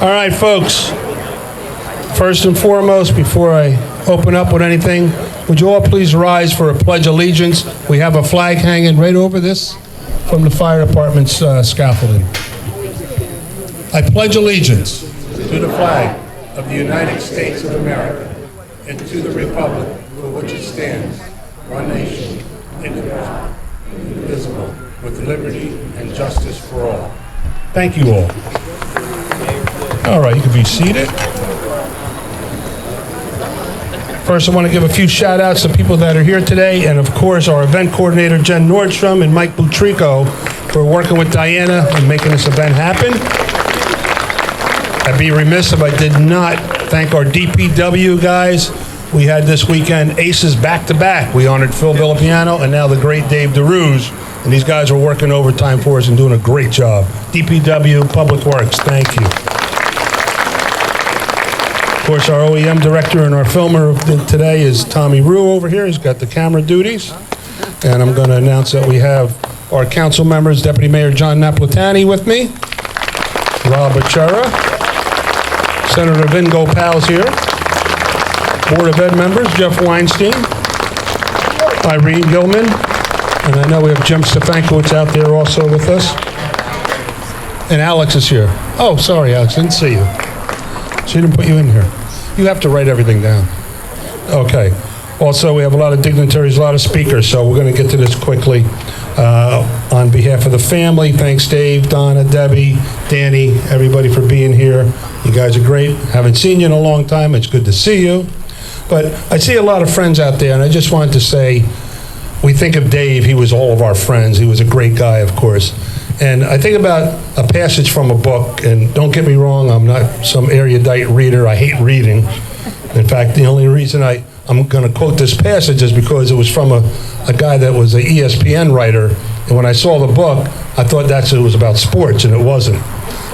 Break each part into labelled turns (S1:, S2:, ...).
S1: All right, folks. First and foremost, before I open up with anything, would you all please rise for a pledge of allegiance? We have a flag hanging right over this from the fire department's scaffolding. I pledge allegiance to the flag of the United States of America and to the republic for which it stands, one nation, indivisible, with liberty and justice for all. Thank you all. All right, you can be seated. First, I want to give a few shout-outs to people that are here today, and of course, our event coordinator, Jen Nordstrom, and Mike Butrico, for working with Diana and making this event happen. I'd be remiss if I did not thank our DPW guys. We had this weekend aces back-to-back. We honored Phil Villapiano and now the great Dave Dahrouge, and these guys are working overtime for us and doing a great job. DPW, Public Works, thank you. Of course, our OEM director and our filmer today is Tommy Rue over here. He's got the camera duties. And I'm going to announce that we have our council members, Deputy Mayor John Napolitani with me, Rob Bachara, Senator Vin Gopal's here, Board of Ed members, Jeff Weinstein, Irene Gilman, and I know we have Jim Stefankowitz out there also with us. And Alex is here. Oh, sorry, Alex, didn't see you. She didn't put you in here. You have to write everything down. Okay. Also, we have a lot of dignitaries, a lot of speakers, so we're going to get to this quickly. On behalf of the family, thanks Dave, Donna, Debbie, Danny, everybody for being here. You guys are great. Haven't seen you in a long time. It's good to see you. But I see a lot of friends out there, and I just wanted to say, we think of Dave. He was all of our friends. He was a great guy, of course. And I think about a passage from a book, and don't get me wrong, I'm not some erudite reader. I hate reading. In fact, the only reason I'm going to quote this passage is because it was from a guy that was an ESPN writer, and when I saw the book, I thought it was about sports, and it wasn't.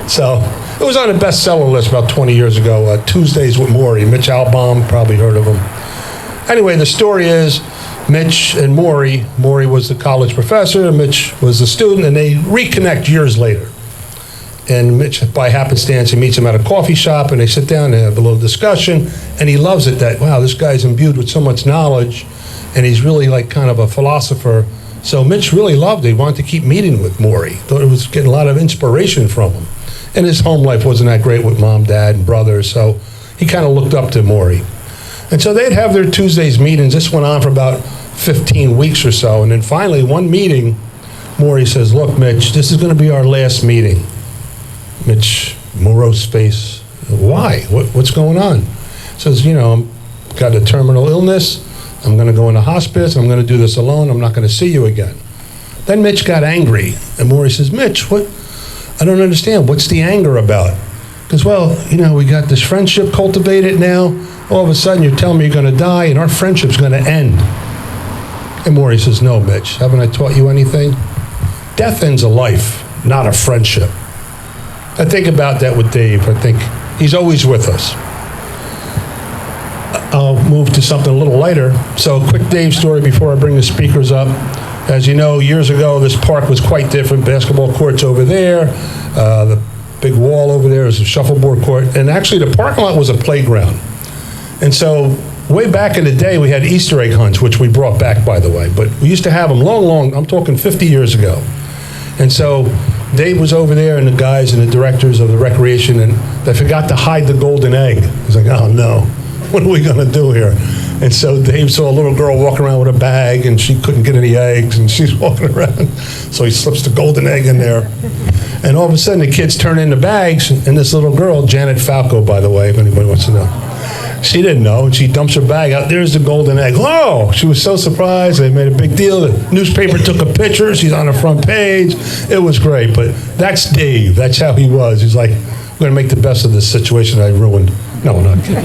S1: So it was on a bestseller list about 20 years ago, Tuesdays with Maury. Mitch Albom, probably heard of him. Anyway, the story is Mitch and Maury was the college professor, and Mitch was the student, and they reconnect years later. And Mitch, by happenstance, he meets him at a coffee shop, and they sit down and have a little discussion, and he loves it that, wow, this guy's imbued with so much knowledge, and he's really like kind of a philosopher. So Mitch really loved it. He wanted to keep meeting with Maury. Thought it was getting a lot of inspiration from him. And his home life wasn't that great with mom, dad, and brothers, so he kind of looked up to Maury. And so they'd have their Tuesdays meetings. This went on for about 15 weeks or so, and then finally, one meeting, Maury says, look, Mitch, this is going to be our last meeting. Mitch, morose face, why? What's going on? Says, I've got a terminal illness. I'm going to go into hospice. I'm going to do this alone. I'm not going to see you again. Then Mitch got angry, and Maury says, Mitch, what? I don't understand. What's the anger about? Because, well, we got this friendship cultivated now. All of a sudden, you're telling me you're going to die, and our friendship's going to end. And Maury says, no, Mitch, haven't I taught you anything? Death ends a life, not a friendship. I think about that with Dave. I think he's always with us. I'll move to something a little lighter. So a quick Dave story before I bring the speakers up. As you know, years ago, this park was quite different. Basketball courts over there. The big wall over there is a shuffleboard court. And actually, the parking lot was a playground. And so way back in the day, we had Easter egg hunts, which we brought back, by the way. But we used to have them long, I'm talking 50 years ago. And so Dave was over there, and the guys and the directors of the recreation, and they forgot to hide the golden egg. He's like, oh no, what are we going to do here? And so Dave saw a little girl walking around with a bag, and she couldn't get any eggs, and she's walking around. So he slips the golden egg in there. And all of a sudden, the kids turn in the bags, and this little girl, Janet Falco, by the way, if anybody wants to know, she didn't know, and she dumps her bag out. There's the golden egg. Oh, she was so surprised. They made a big deal. The newspaper took a picture. She's on the front page. It was great, but that's Dave. That's how he was. He's like, I'm going to make the best of this situation I ruined. No, not kidding.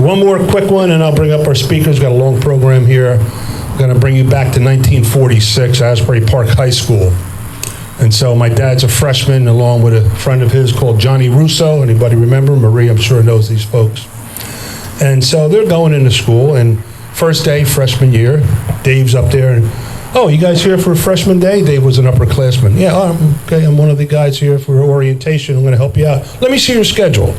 S1: One more quick one, and I'll bring up our speakers. Got a long program here. I'm going to bring you back to 1946, Asbury Park High School. And so my dad's a freshman, along with a friend of his called Johnny Russo. Anybody remember? Marie, I'm sure, knows these folks. And so they're going into school, and first day, freshman year, Dave's up there, and Oh, you guys here for freshman day? Dave was an upperclassman. Yeah, okay, I'm one of the guys here for orientation. I'm going to help you out. Let me see your schedule.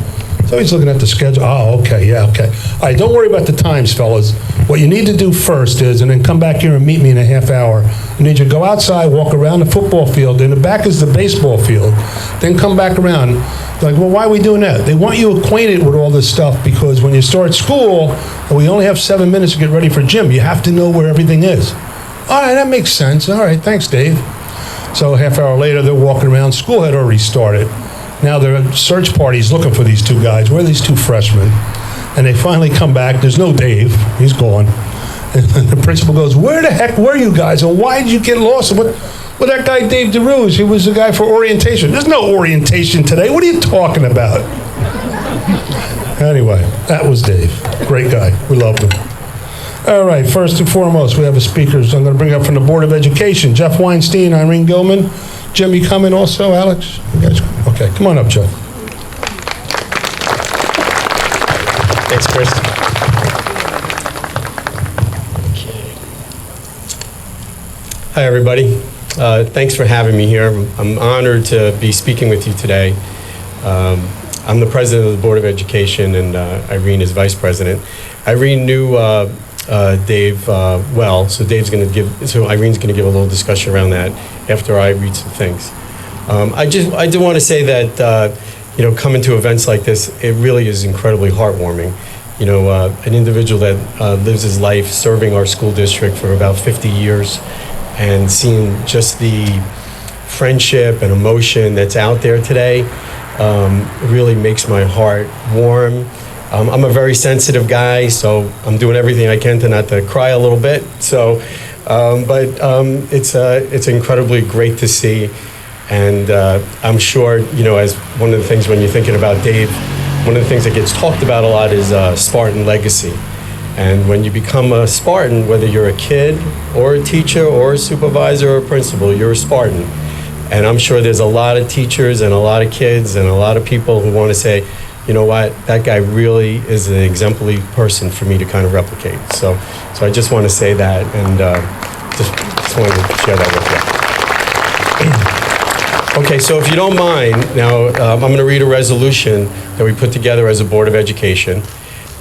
S1: So he's looking at the schedule. Oh, okay, yeah, okay. All right, don't worry about the times, fellas. What you need to do first is, and then come back here and meet me in a half hour. You need to go outside, walk around the football field. In the back is the baseball field. Then come back around. Like, well, why are we doing that? They want you acquainted with all this stuff because when you start school, and we only have 7 minutes to get ready for gym, you have to know where everything is. All right, that makes sense. All right, thanks, Dave. So a half hour later, they're walking around. School had already started. Now their search party's looking for these two guys. Where are these two freshmen? And they finally come back. There's no Dave. He's gone. And the principal goes, where the heck were you guys? And why did you get lost? Well, that guy, Dave Dahrouge, he was the guy for orientation. There's no orientation today. What are you talking about? Anyway, that was Dave. Great guy. We loved him. All right, first and foremost, we have the speakers. I'm going to bring up from the Board of Education, Jeff Weinstein, Irene Gilman. Jim, you coming also, Alex? You guys, okay, come on up, Jeff.
S2: Thanks, Chris. Okay. Hi, everybody. Thanks for having me here. I'm honored to be speaking with you today. I'm the president of the Board of Education, and Irene is vice president. Irene knew Dave well, so Irene's going to give a little discussion around that after I read some things. I do want to say that coming to events like this, it really is incredibly heartwarming. An individual that lives his life serving our school district for about 50 years and seeing just the friendship and emotion that's out there today really makes my heart warm. I'm a very sensitive guy, so I'm doing everything I can to not to cry a little bit. So, it's incredibly great to see, and I'm sure as one of the things when you're thinking about Dave, one of the things that gets talked about a lot is Spartan legacy. And when you become a Spartan, whether you're a kid or a teacher or a supervisor or a principal, you're a Spartan. And I'm sure there's a lot of teachers and a lot of kids and a lot of people who want to say, you know what, that guy really is an exemplary person for me to kind of replicate. So I just want to say that, and just wanted to share that with you. Okay, so if you don't mind, now I'm going to read a resolution that we put together as a Board of Education.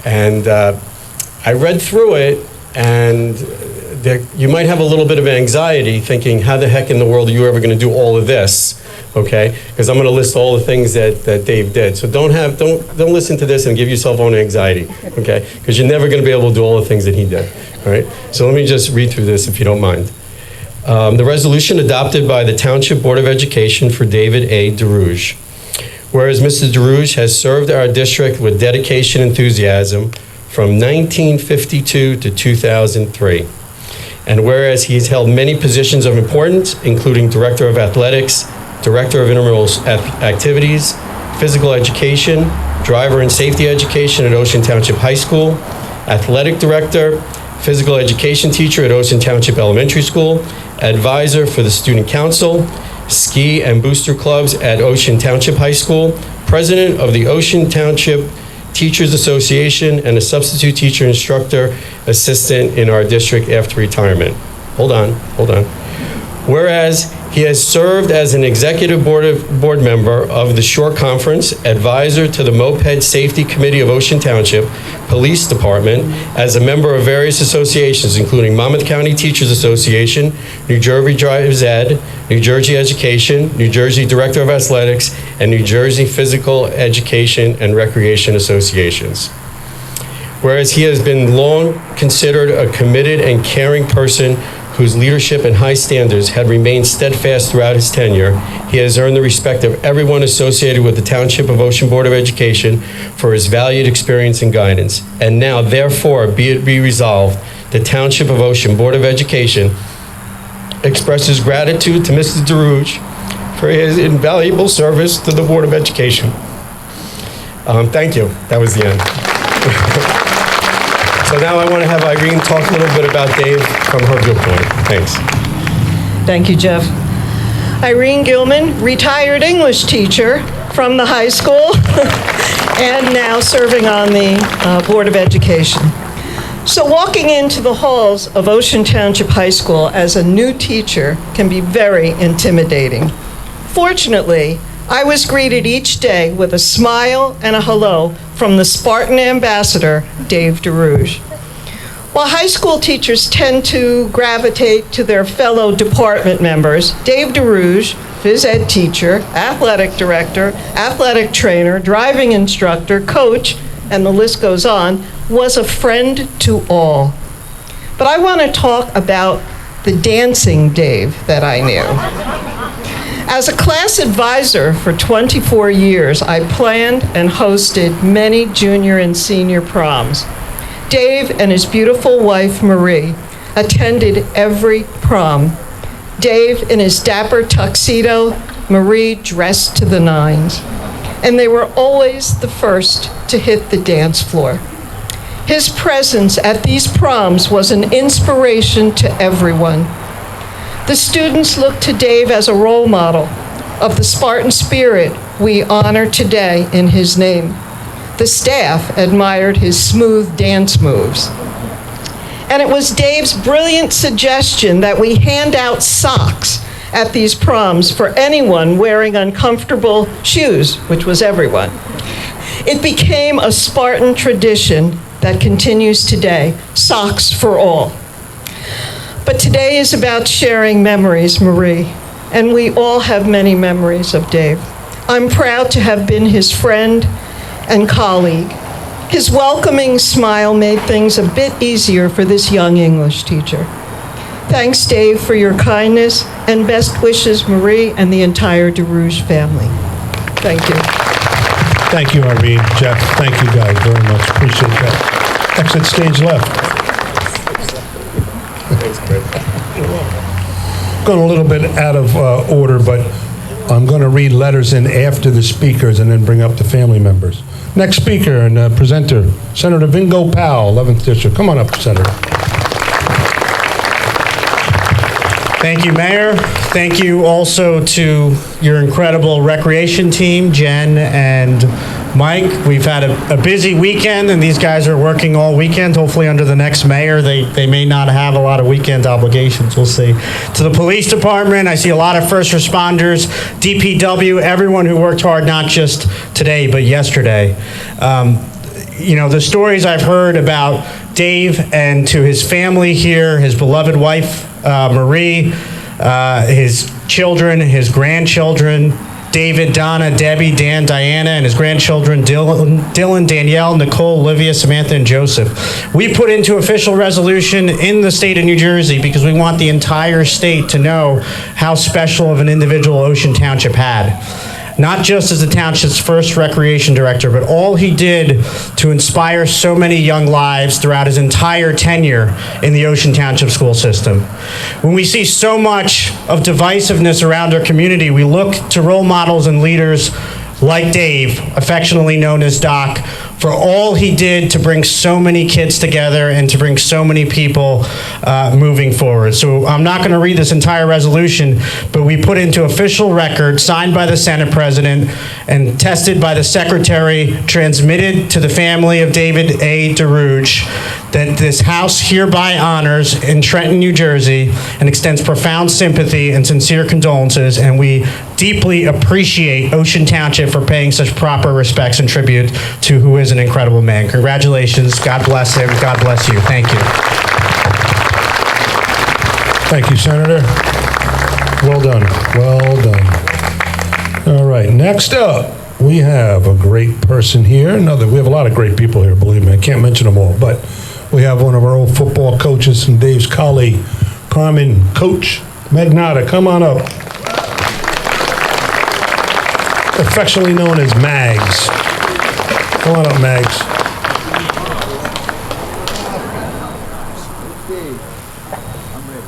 S2: And I read through it, and you might have a little bit of anxiety thinking, how the heck in the world are you ever going to do all of this? Okay, because I'm going to list all the things that Dave did. So don't listen to this and give yourself own anxiety, okay? Because you're never going to be able to do all the things that he did, all right? So let me just read through this if you don't mind. The resolution adopted by the Township Board of Education for David A. Dahrouge. Whereas Mr. Dahrouge has served our district with dedication and enthusiasm from 1952 to 2003. And whereas he has held many positions of importance, including Director of Athletics, Director of Intramural Activities, Physical Education, Driver and Safety Education at Ocean Township High School, Athletic Director, Physical Education Teacher at Ocean Township Elementary School, Advisor for the Student Council, Ski and Booster Clubs at Ocean Township High School, President of the Ocean Township Teachers Association, and a substitute teacher instructor assistant in our district after retirement. Hold on. Whereas he has served as an executive board member of the Shore Conference, advisor to the Moped Safety Committee of Ocean Township Police Department, as a member of various associations, including Monmouth County Teachers Association, New Jersey Drives Ed, New Jersey Education, New Jersey Director of Athletics, and New Jersey Physical Education and Recreation Associations. Whereas he has been long considered a committed and caring person whose leadership and high standards had remained steadfast throughout his tenure, he has earned the respect of everyone associated with the Township of Ocean Board of Education for his valued experience and guidance. And now, therefore, be it resolved, the Township of Ocean Board of Education expresses gratitude to Mr. Dahrouge for his invaluable service to the Board of Education. Thank you. That was the end. So now I want to have Irene talk a little bit about Dave from her viewpoint. Thanks.
S3: Thank you, Jeff. Irene Gilman, retired English teacher from the high school and now serving on the Board of Education. So walking into the halls of Ocean Township High School as a new teacher can be very intimidating. Fortunately, I was greeted each day with a smile and a hello from the Spartan ambassador, Dave Dahrouge. While high school teachers tend to gravitate to their fellow department members, Dave Dahrouge, phys ed teacher, athletic director, athletic trainer, driving instructor, coach, and the list goes on, was a friend to all. But I want to talk about the dancing Dave that I knew. As a class advisor for 24 years, I planned and hosted many junior and senior proms. Dave and his beautiful wife, Marie, attended every prom. Dave in his dapper tuxedo, Marie dressed to the nines. And they were always the first to hit the dance floor. His presence at these proms was an inspiration to everyone. The students looked to Dave as a role model of the Spartan spirit we honor today in his name. The staff admired his smooth dance moves. And it was Dave's brilliant suggestion that we hand out socks at these proms for anyone wearing uncomfortable shoes, which was everyone. It became a Spartan tradition that continues today, socks for all. But today is about sharing memories, Marie, and we all have many memories of Dave. I'm proud to have been his friend and colleague. His welcoming smile made things a bit easier for this young English teacher. Thanks, Dave, for your kindness, and best wishes, Marie and the entire Dahrouge family. Thank you.
S1: Thank you, Irene, Jeff. Thank you guys very much. Appreciate that. Exit stage left. Going a little bit out of order, but I'm going to read letters in after the speakers and then bring up the family members. Next speaker and presenter, Senator Vingo Powell, 11th District. Come on up, Senator.
S4: Thank you, Mayor. Thank you also to your incredible recreation team, Jen and Mike. We've had a busy weekend, and these guys are working all weekend. Hopefully under the next mayor, they may not have a lot of weekend obligations. We'll see. To the police department, I see a lot of first responders, DPW, everyone who worked hard, not just today, but yesterday. You know, the stories I've heard about Dave and to his family here, his beloved wife, Marie, his children, his grandchildren, David, Donna, Debbie, Dan, Diana, and his grandchildren, Dylan, Danielle, Nicole, Olivia, Samantha, and Joseph. We put into official resolution in the state of New Jersey because we want the entire state to know how special of an individual Ocean Township had. Not just as the township's first recreation director, but all he did to inspire so many young lives throughout his entire tenure in the Ocean Township school system. When we see so much of divisiveness around our community, we look to role models and leaders like Dave, affectionately known as Doc, for all he did to bring so many kids together and to bring so many people moving forward. So I'm not going to read this entire resolution, but we put into official record, signed by the Senate President and tested by the Secretary, transmitted to the family of David A. Dahrouge, that this House hereby honors in Trenton, New Jersey, and extends profound sympathy and sincere condolences, and we deeply appreciate Ocean Township for paying such proper respects and tribute to who is an incredible man. Congratulations. God bless him. God bless you. Thank you.
S1: Thank you, Senator. Well done. Well done. All right, next up, we have a great person here. We have a lot of great people here, believe me. I can't mention them all, but we have one of our old football coaches and Dave's colleague, Carmen Coach Magnata. Come on up. Affectionately known as Mags. Come on up, Mags.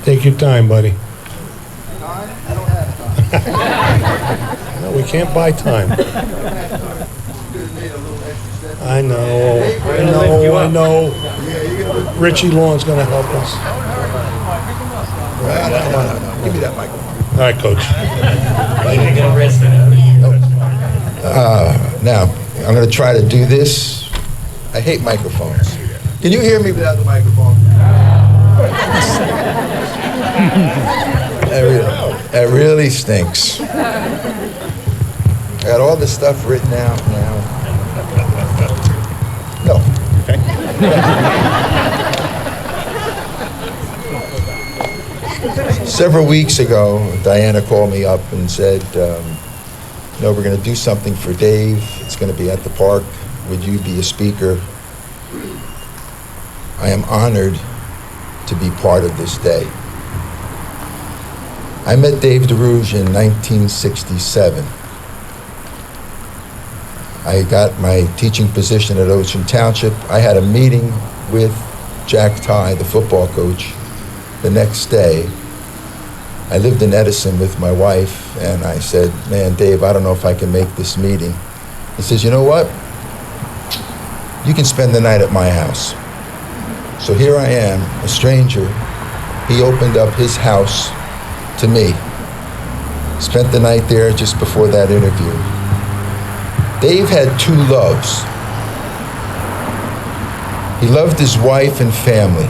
S1: Take your time, buddy. No, we can't buy time. I know. Richie Long's going to help us. Come on. Give me that mic. All right, Coach.
S5: Now, I'm going to try to do this. I hate microphones. Can you hear me without the microphone? That really stinks. I got all this stuff written out now. No. Several weeks ago, Diana called me up and said, we're going to do something for Dave. It's going to be at the park. Would you be a speaker? I am honored to be part of this day. I met Dave Dahrouge in 1967. I got my teaching position at Township. I had a meeting with Jack Ty, the football coach, the next day. I lived in Edison with my wife, and I said, man, Dave, I don't know if I can make this meeting. He says, you know what? You can spend the night at my house. So here I am, a stranger. He opened up his house to me. Spent the night there just before that interview. Dave had two loves. He loved his wife and family.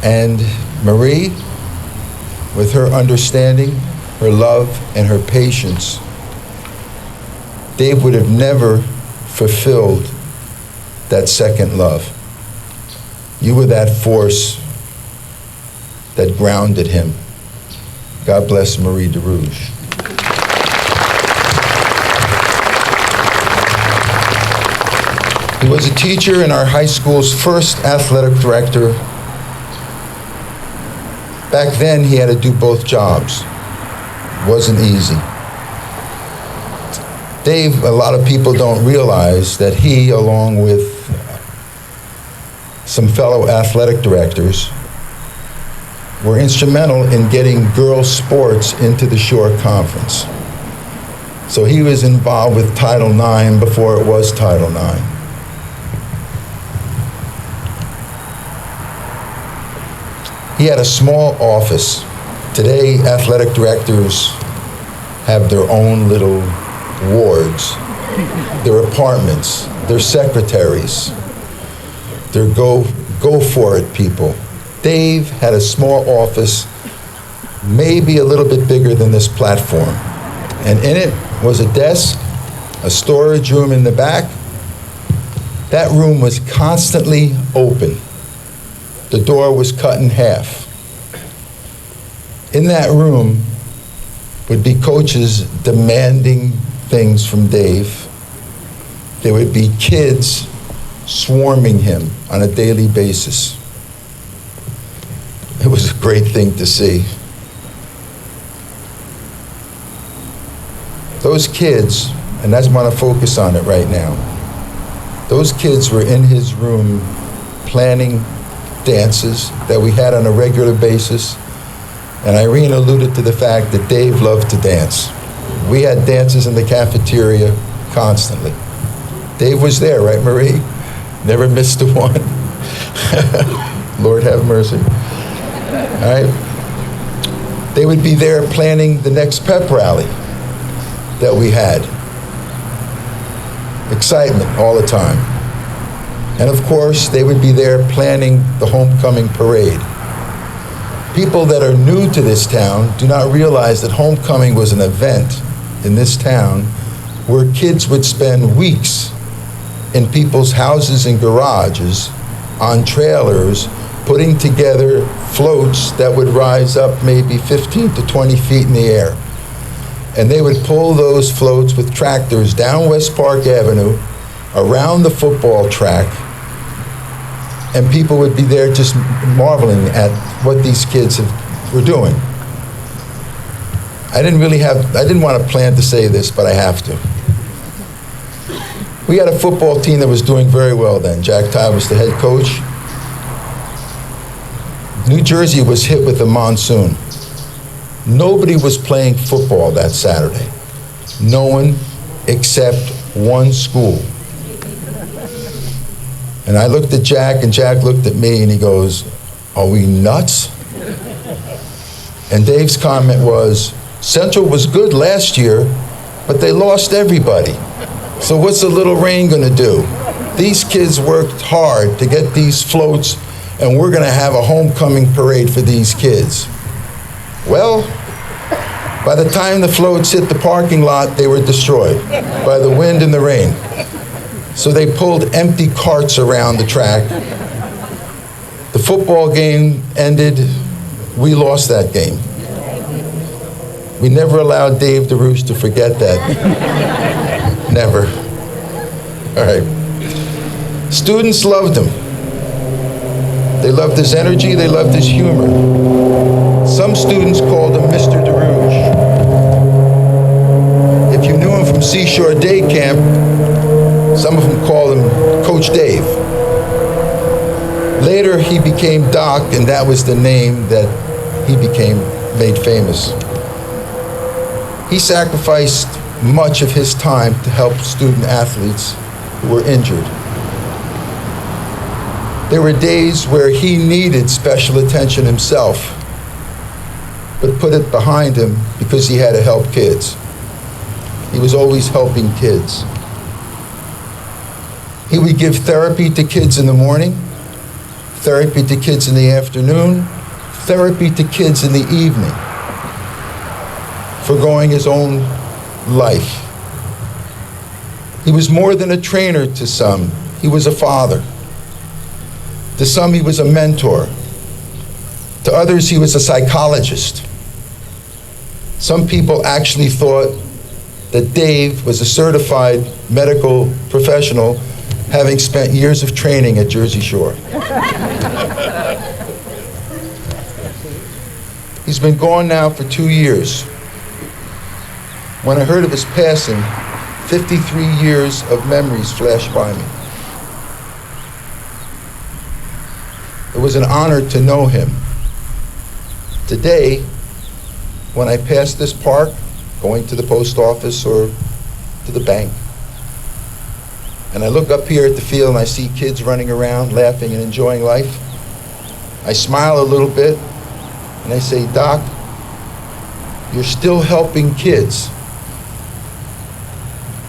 S5: And Marie, with her understanding, her love, and her patience, Dave would have never fulfilled that second love. You were that force that grounded him. God bless Marie Dahrouge. He was a teacher and our high school's first athletic director. Back then, he had to do both jobs. It wasn't easy. Dave, a lot of people don't realize that he, along with some fellow athletic directors, were instrumental in getting girls' sports into the Shore Conference. So he was involved with Title IX before it was Title IX. He had a small office. Today, athletic directors have their own little wards, their apartments, their secretaries, their go for it people. Dave had a small office, maybe a little bit bigger than this platform. And in it was a desk, a storage room in the back. That room was constantly open. The door was cut in half. In that room would be coaches demanding things from Dave. There would be kids swarming him on a daily basis. It was a great thing to see. Those kids, and I just want to focus on it right now, those kids were in his room planning dances that we had on a regular basis, and Irene alluded to the fact that Dave loved to dance. We had dances in the cafeteria constantly. Dave was there, right, Marie? Never missed a one. Lord have mercy. All right? They would be there planning the next pep rally that we had. Excitement all the time. And of course, they would be there planning the homecoming parade. People that are new to this town do not realize that homecoming was an event in this town where kids would spend weeks in people's houses and garages on trailers putting together floats that would rise up maybe 15 to 20 feet in the air. And they would pull those floats with tractors down West Park Avenue, around the football track, and people would be there just marveling at what these kids were doing. I didn't want to plan to say this, but I have to. We had a football team that was doing very well then. Jack Ty was the head coach. New Jersey was hit with a monsoon. Nobody was playing football that Saturday. No one except one school. And I looked at Jack, and Jack looked at me, and he goes, "Are we nuts?" And Dave's comment was, "Central was good last year, but they lost everybody." So what's a little rain gonna do? These kids worked hard to get these floats, and we're gonna have a homecoming parade for these kids. Well, by the time the floats hit the parking lot, they were destroyed by the wind and the rain. So they pulled empty carts around the track. The football game ended. We lost that game. We never allowed Dave Dahrouge to forget that. Never. All right. Students loved him. They loved his energy, they loved his humor. Some students called him Mr. Dahrouge. If you knew him from Seashore Day Camp, some of them called him Coach Dave. Later, he became Doc, and that was the name that he made famous. He sacrificed much of his time to help student athletes who were injured. There were days where he needed special attention himself, but put it behind him because he had to help kids. He was always helping kids. He would give therapy to kids in the morning, therapy to kids in the afternoon, therapy to kids in the evening, foregoing his own life. He was more than a trainer to some. He was a father. To some, he was a mentor. To others, he was a psychologist. Some people actually thought that Dave was a certified medical professional, having spent years of training at Jersey Shore. He's been gone now for 2 years. When I heard of his passing, 53 years of memories flashed by me. It was an honor to know him. Today, when I pass this park, going to the post office or to the bank, and I look up here at the field and I see kids running around, laughing and enjoying life, I smile a little bit and I say, Doc, you're still helping kids.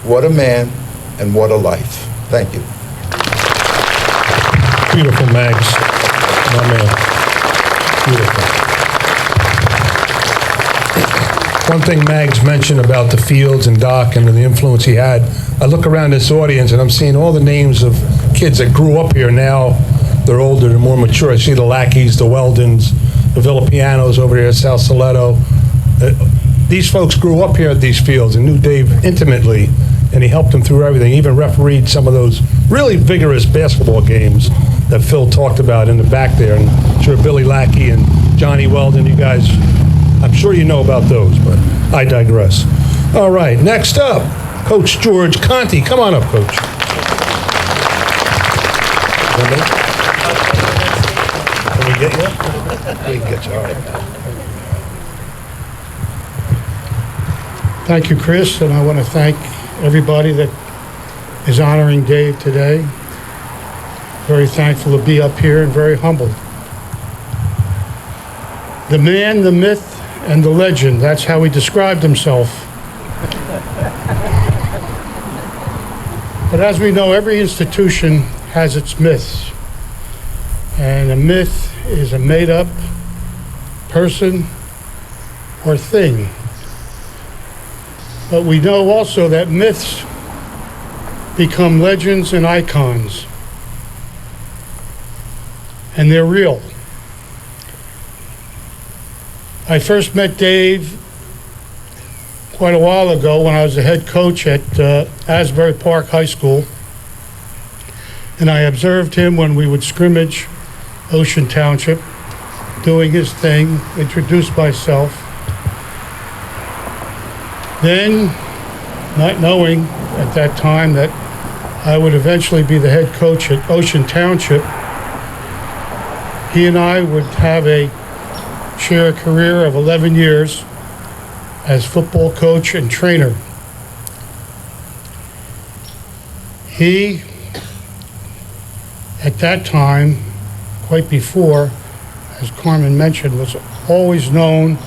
S5: What a man and what a life. Thank you.
S1: Beautiful, Mags. My man. Beautiful. One thing Mags mentioned about the fields and Doc and the influence he had, I look around this audience and I'm seeing all the names of kids that grew up here. Now they're older, they're more mature. I see the Lackeys, the Weldons, the Villapianos over here at South Soleto. These folks grew up here at these fields and knew Dave intimately, and he helped them through everything. He even refereed some of those really vigorous basketball games that Phil talked about in the back there. And I'm sure Billy Lackey and Johnny Weldon, you guys, I'm sure you know about those, but I digress. All right, next up, Coach George Conte. Come on up, Coach. Can we get you? We can get you, all right.
S6: Thank you, Chris, and I want to thank everybody that is honoring Dave today. Very thankful to be up here and very humbled. The man, the myth, and the legend, that's how he described himself. But as we know, every institution has its myths. And a myth is a made-up person or thing. But we know also that myths become legends and icons. And they're real. I first met Dave quite a while ago when I was the head coach at Asbury Park High School. And I observed him when we would scrimmage Ocean Township, doing his thing, introduced myself. Then, not knowing at that time that I would eventually be the head coach at Ocean Township, he and I would share a career of 11 years as football coach and trainer. He, at that time, quite before, as Carmen mentioned, was always known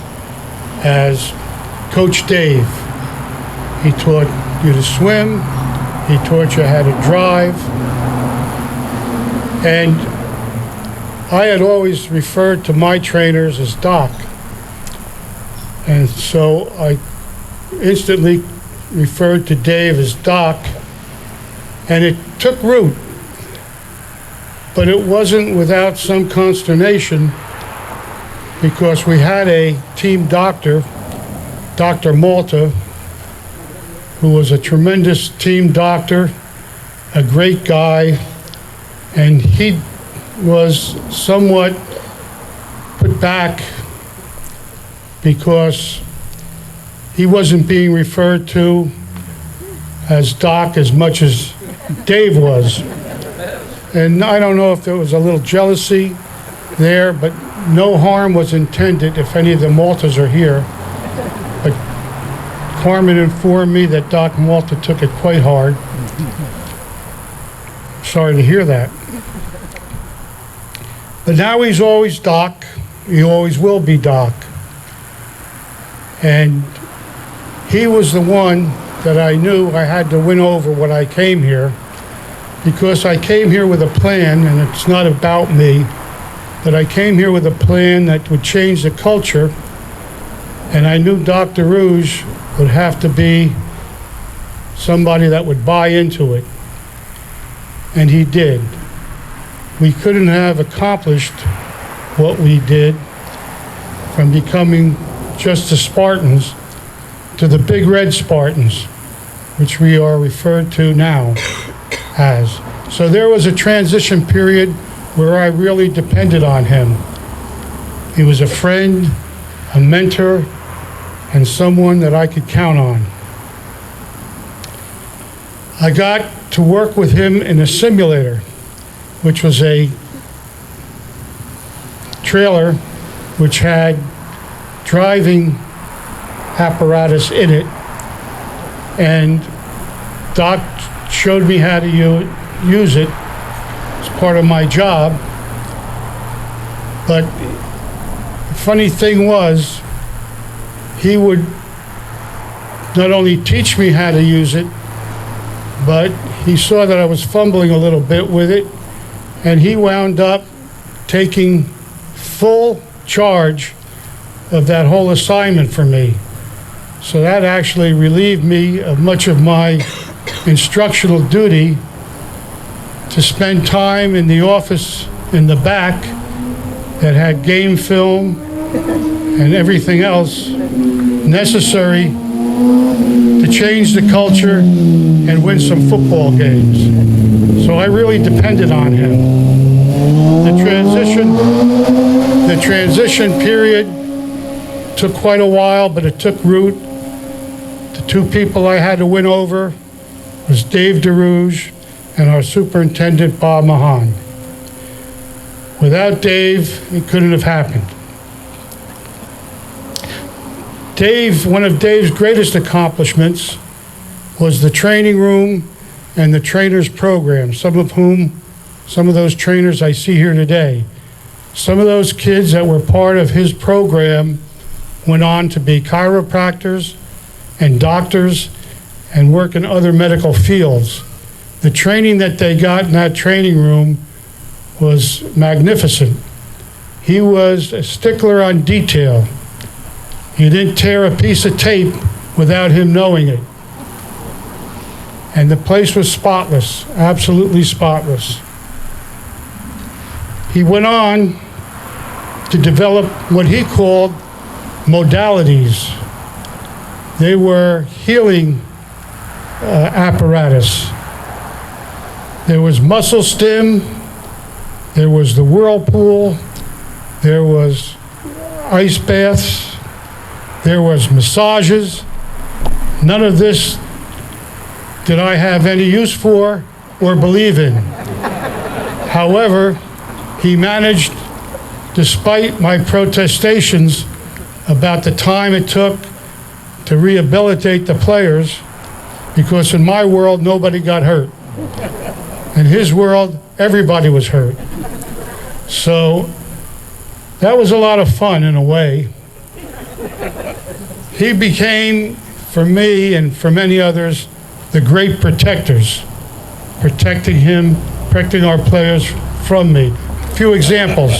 S6: as Coach Dave. He taught you to swim, He taught you how to drive. And I had always referred to my trainers as Doc. And so I instantly referred to Dave as Doc, and it took root. But it wasn't without some consternation, because we had a team doctor, Dr. Malta, who was a tremendous team doctor, a great guy, and he was somewhat put back because he wasn't being referred to as Doc as much as Dave was. And I don't know if there was a little jealousy there, but no harm was intended if any of the Maltas are here. But Carmen informed me that Doc Malta took it quite hard. Sorry to hear that. But now he's always Doc. He always will be Doc. And he was the one that I knew I had to win over when I came here, because I came here with a plan, and it's not about me, but I came here with a plan that would change the culture, and I knew Dr. Dahrouge would have to be somebody that would buy into it, and he did. We couldn't have accomplished what we did, from becoming just the Spartans to the Big Red Spartans, which we are referred to now as. So there was a transition period where I really depended on him. He was a friend, a mentor, and someone that I could count on. I got to work with him in a simulator, which was a trailer which had driving apparatus in it, and Doc showed me how to use it as part of my job. But the funny thing was, he would not only teach me how to use it, but he saw that I was fumbling a little bit with it, and he wound up taking full charge of that whole assignment for me. So that actually relieved me of much of my instructional duty to spend time in the office in the back that had game film and everything else necessary to change the culture and win some football games. So I really depended on him. The transition period took quite a while, but it took root. The two people I had to win over was Dave Dahrouge and our superintendent, Bob Mahan. Without Dave, it couldn't have happened. One of Dave's greatest accomplishments was the training room and the trainers program, some of those trainers I see here today. Some of those kids that were part of his program went on to be chiropractors and doctors and work in other medical fields. The training that they got in that training room was magnificent. He was a stickler on detail. You didn't tear a piece of tape without him knowing it. And the place was spotless, absolutely spotless. He went on to develop what he called modalities. They were healing apparatus. There was muscle stim, there was the whirlpool, there was ice baths, there was massages. None of this did I have any use for or believe in. However, he managed, despite my protestations about the time it took to rehabilitate the players, because in my world, nobody got hurt. In his world, everybody was hurt. So that was a lot of fun in a way. He became, for me and for many others, the great protectors, protecting him, protecting our players from me. A few examples.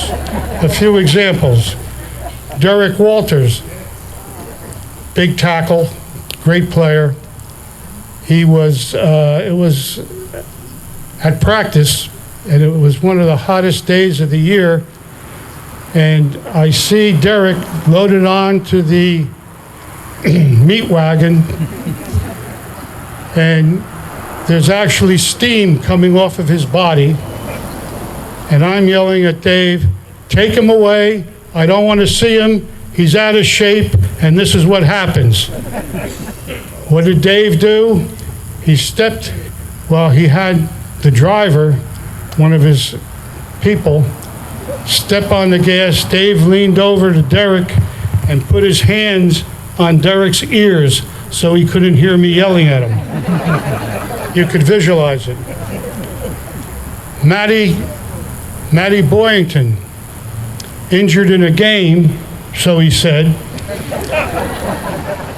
S6: Derek Walters, big tackle, great player. It was at practice, and it was one of the hottest days of the year, and I see Derek loaded onto the meat wagon, and there's actually steam coming off of his body, and I'm yelling at Dave, "Take him away, I don't want to see him, he's out of shape," and this is what happens. What did Dave do? He had the driver, one of his people, step on the gas. Dave leaned over to Derek and put his hands on Derek's ears so he couldn't hear me yelling at him. You could visualize it. Matty Boyington, injured in a game, so he said,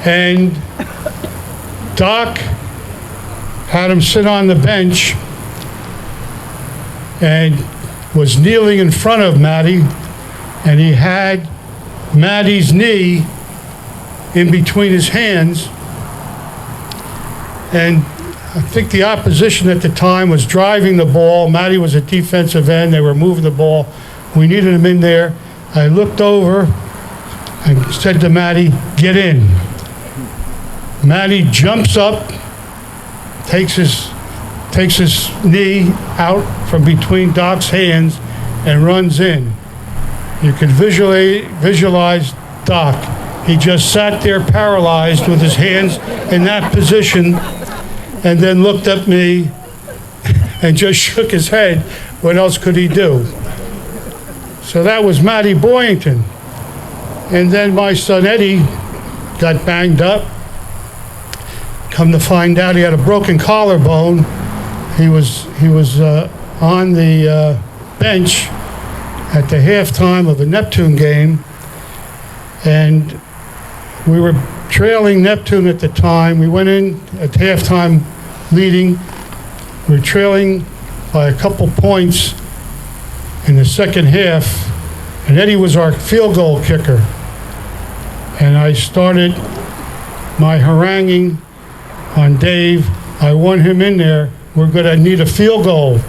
S6: and Doc had him sit on the bench and was kneeling in front of Matty, and he had Matty's knee in between his hands, and I think the opposition at the time was driving the ball. Matty was a defensive end. They were moving the ball. We needed him in there. I looked over and said to Matty, "Get in." Matty jumps up, takes his knee out from between Doc's hands and runs in. You could visualize Doc. He just sat there paralyzed with his hands in that position, and then looked at me and just shook his head. What else could he do? So that was Matty Boyington. And then my son Eddie got banged up. Come to find out, he had a broken collarbone. He was on the bench at the halftime of a Neptune game, and we were trailing Neptune at the time. We went in at halftime leading. We were trailing by a couple points in the second half, and Eddie was our field goal kicker. And I started my haranguing on Dave. I want him in there. We're going to need a field goal.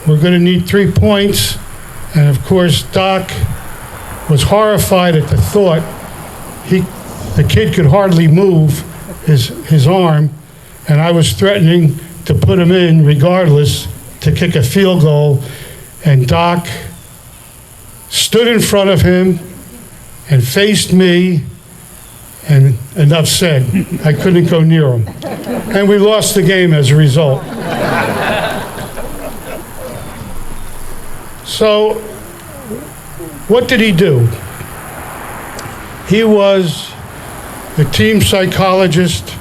S6: We're going to need 3 points. And of course, Doc was horrified at the thought. The kid could hardly move his arm, and I was threatening to put him in regardless to kick a field goal. And Doc stood in front of him and faced me, and enough said. I couldn't go near him. And we lost the game as a result. So, what did he do? He was the team psychologist.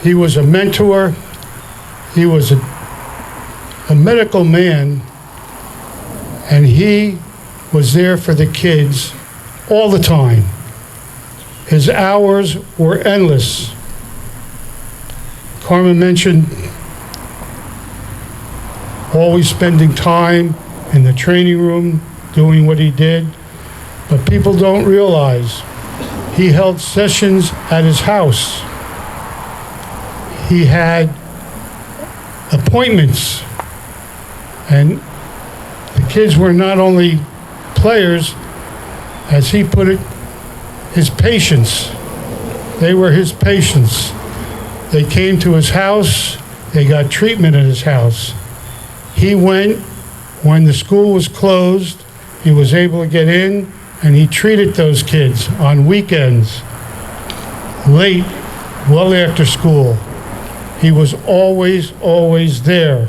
S6: He was a mentor. He was a medical man. And he was there for the kids all the time. His hours were endless. Carmen mentioned always spending time in the training room doing what he did, but people don't realize he held sessions at his house. He had appointments, and the kids were not only players, as he put it, his patients. They were his patients. They came to his house, they got treatment at his house. He went when the school was closed. He was able to get in, and he treated those kids on weekends, late, well after school. He was always there.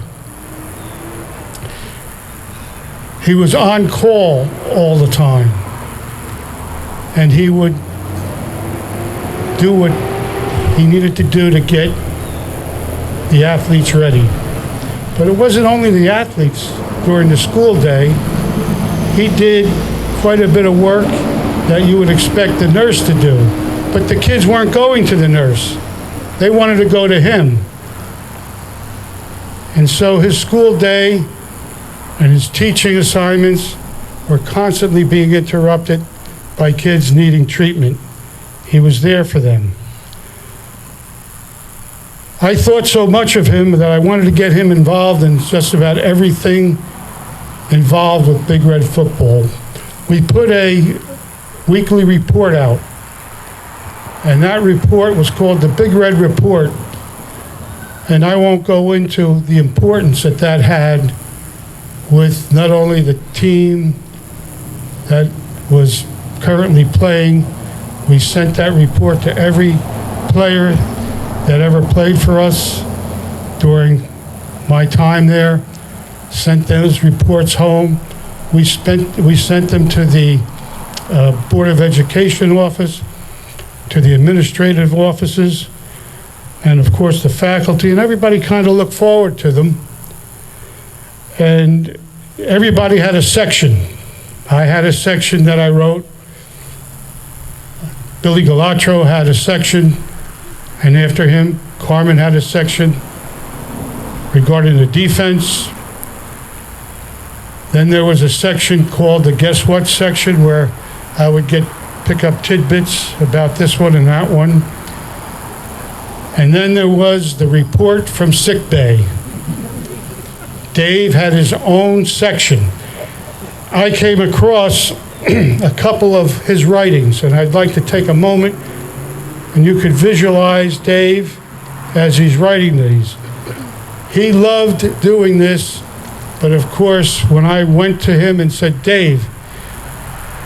S6: He was on call all the time, and he would do what he needed to do to get the athletes ready. But it wasn't only the athletes during the school day. He did quite a bit of work that you would expect the nurse to do. But the kids weren't going to the nurse. They wanted to go to him. And so his school day and his teaching assignments were constantly being interrupted by kids needing treatment. He was there for them. I thought so much of him that I wanted to get him involved in just about everything involved with Big Red football. We put a weekly report out, and that report was called the Big Red Report. And I won't go into the importance that that had with not only the team that was currently playing. We sent that report to every player that ever played for us during my time there, sent those reports home. We sent them to the Board of Education office, to the administrative offices, and of course the faculty, and everybody kind of looked forward to them. And everybody had a section. I had a section that I wrote. Billy Galatro had a section, and after him, Carmen had a section regarding the defense. Then there was a section called the Guess What section, where I would pick up tidbits about this one and that one. And then there was the report from sick bay. Dave had his own section. I came across a couple of his writings, and I'd like to take a moment, and you could visualize Dave as he's writing these. He loved doing this, but of course, when I went to him and said, Dave,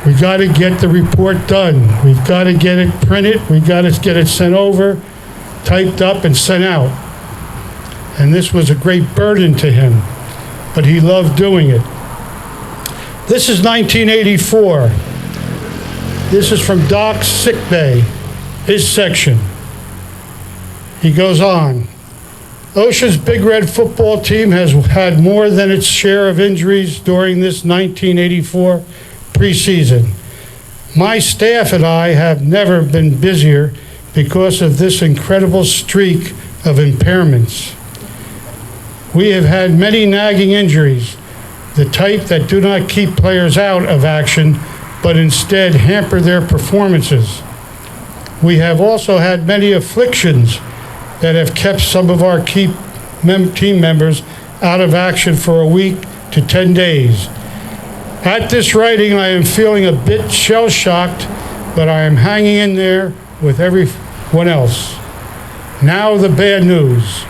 S6: we got to get the report done. We've got to get it printed. We've got to get it sent over, typed up, and sent out. And this was a great burden to him, but he loved doing it. This is 1984. This is from Doc's sick bay, his section. He goes on. OSHA's Big Red football team has had more than its share of injuries during this 1984 preseason. My staff and I have never been busier because of this incredible streak of impairments. We have had many nagging injuries, the type that do not keep players out of action, but instead hamper their performances. We have also had many afflictions that have kept some of our key team members out of action for a week to 10 days. At this writing, I am feeling a bit shell-shocked, but I am hanging in there with everyone else. Now the bad news.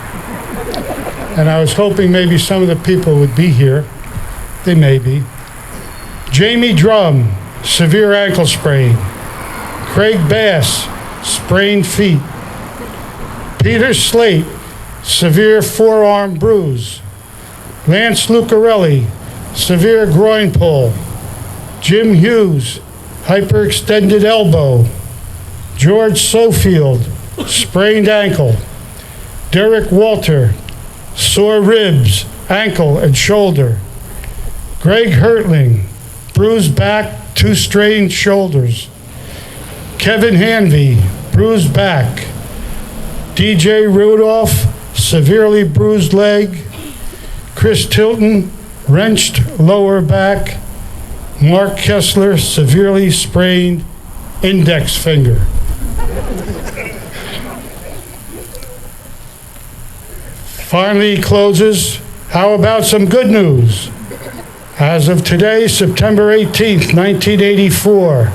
S6: And I was hoping maybe some of the people would be here. They may be. Jamie Drum, severe ankle sprain. Craig Bass, sprained feet. Peter Slate, severe forearm bruise. Lance Lucarelli, severe groin pull. Jim Hughes, hyperextended elbow. George Sofield, sprained ankle. Derek Walter, sore ribs, ankle, and shoulder. Greg Hertling, bruised back, 2 strained shoulders. Kevin Hanvey, bruised back. DJ Rudolph, severely bruised leg. Chris Tilton, wrenched lower back. Mark Kessler, severely sprained index finger. Finally, he closes, how about some good news? As of today, September 18th, 1984,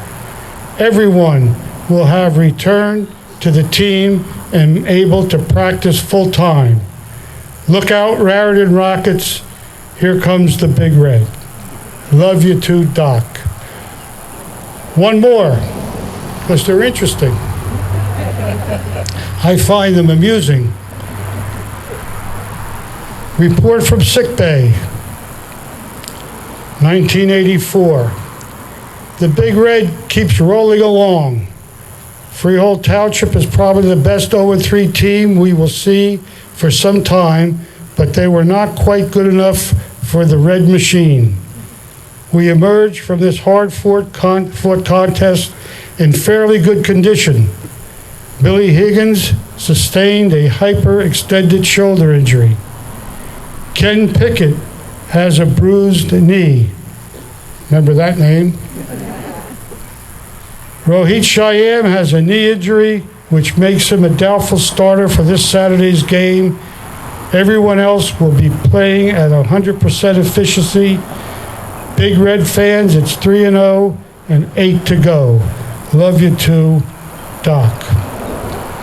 S6: everyone will have returned to the team and able to practice full-time. Look out, Raritan Rockets. Here comes the Big Red. Love you too, Doc. One more, because they're interesting. I find them amusing. Report from sick bay, 1984. The Big Red keeps rolling along. Freehold Township is probably the best 0-3 team we will see for some time, but they were not quite good enough for the Red Machine. We emerged from this hard-fought contest in fairly good condition. Billy Higgins sustained a hyperextended shoulder injury. Ken Pickett has a bruised knee. Remember that name? Rohit Shyam has a knee injury, which makes him a doubtful starter for this Saturday's game. Everyone else will be playing at 100% efficiency. Big Red fans, it's 3-0 and 8 to go. Love you too, Doc.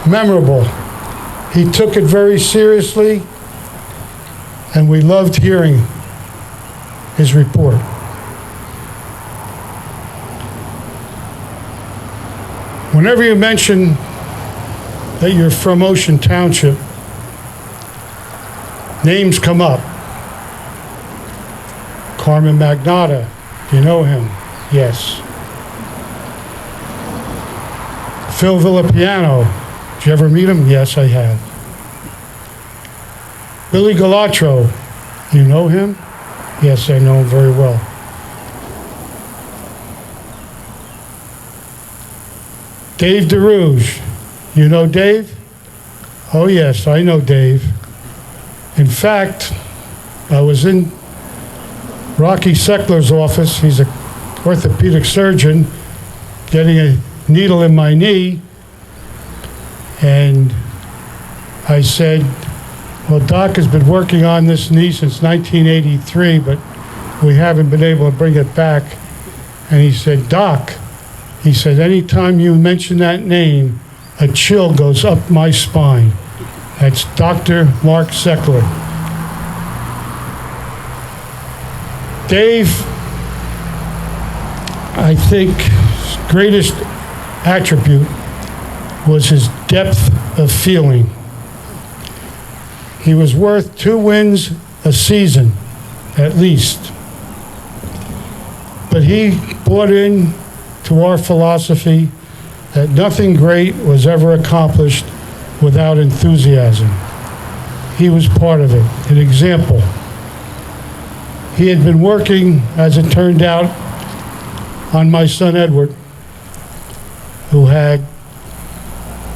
S6: Memorable. He took it very seriously, and we loved hearing his report. Whenever you mention that you're from Ocean Township, names come up. Carmen Magnata, do you know him? Yes. Phil Villapiano, did you ever meet him? Yes, I have. Billy Galatro, you know him? Yes, I know him very well. Dave Dahrouge, you know Dave? Oh yes, I know Dave. In fact, I was in Rocky Seckler's office. He's an orthopedic surgeon, getting a needle in my knee. And I said, well, Doc has been working on this knee since 1983, but we haven't been able to bring it back. And he said, Doc, he said, anytime you mention that name, a chill goes up my spine. That's Dr. Mark Seckler. Dave, I think his greatest attribute was his depth of feeling. He was worth 2 wins a season, at least. But he bought in to our philosophy that nothing great was ever accomplished without enthusiasm. He was part of it. An example. He had been working, as it turned out, on my son Edward, who had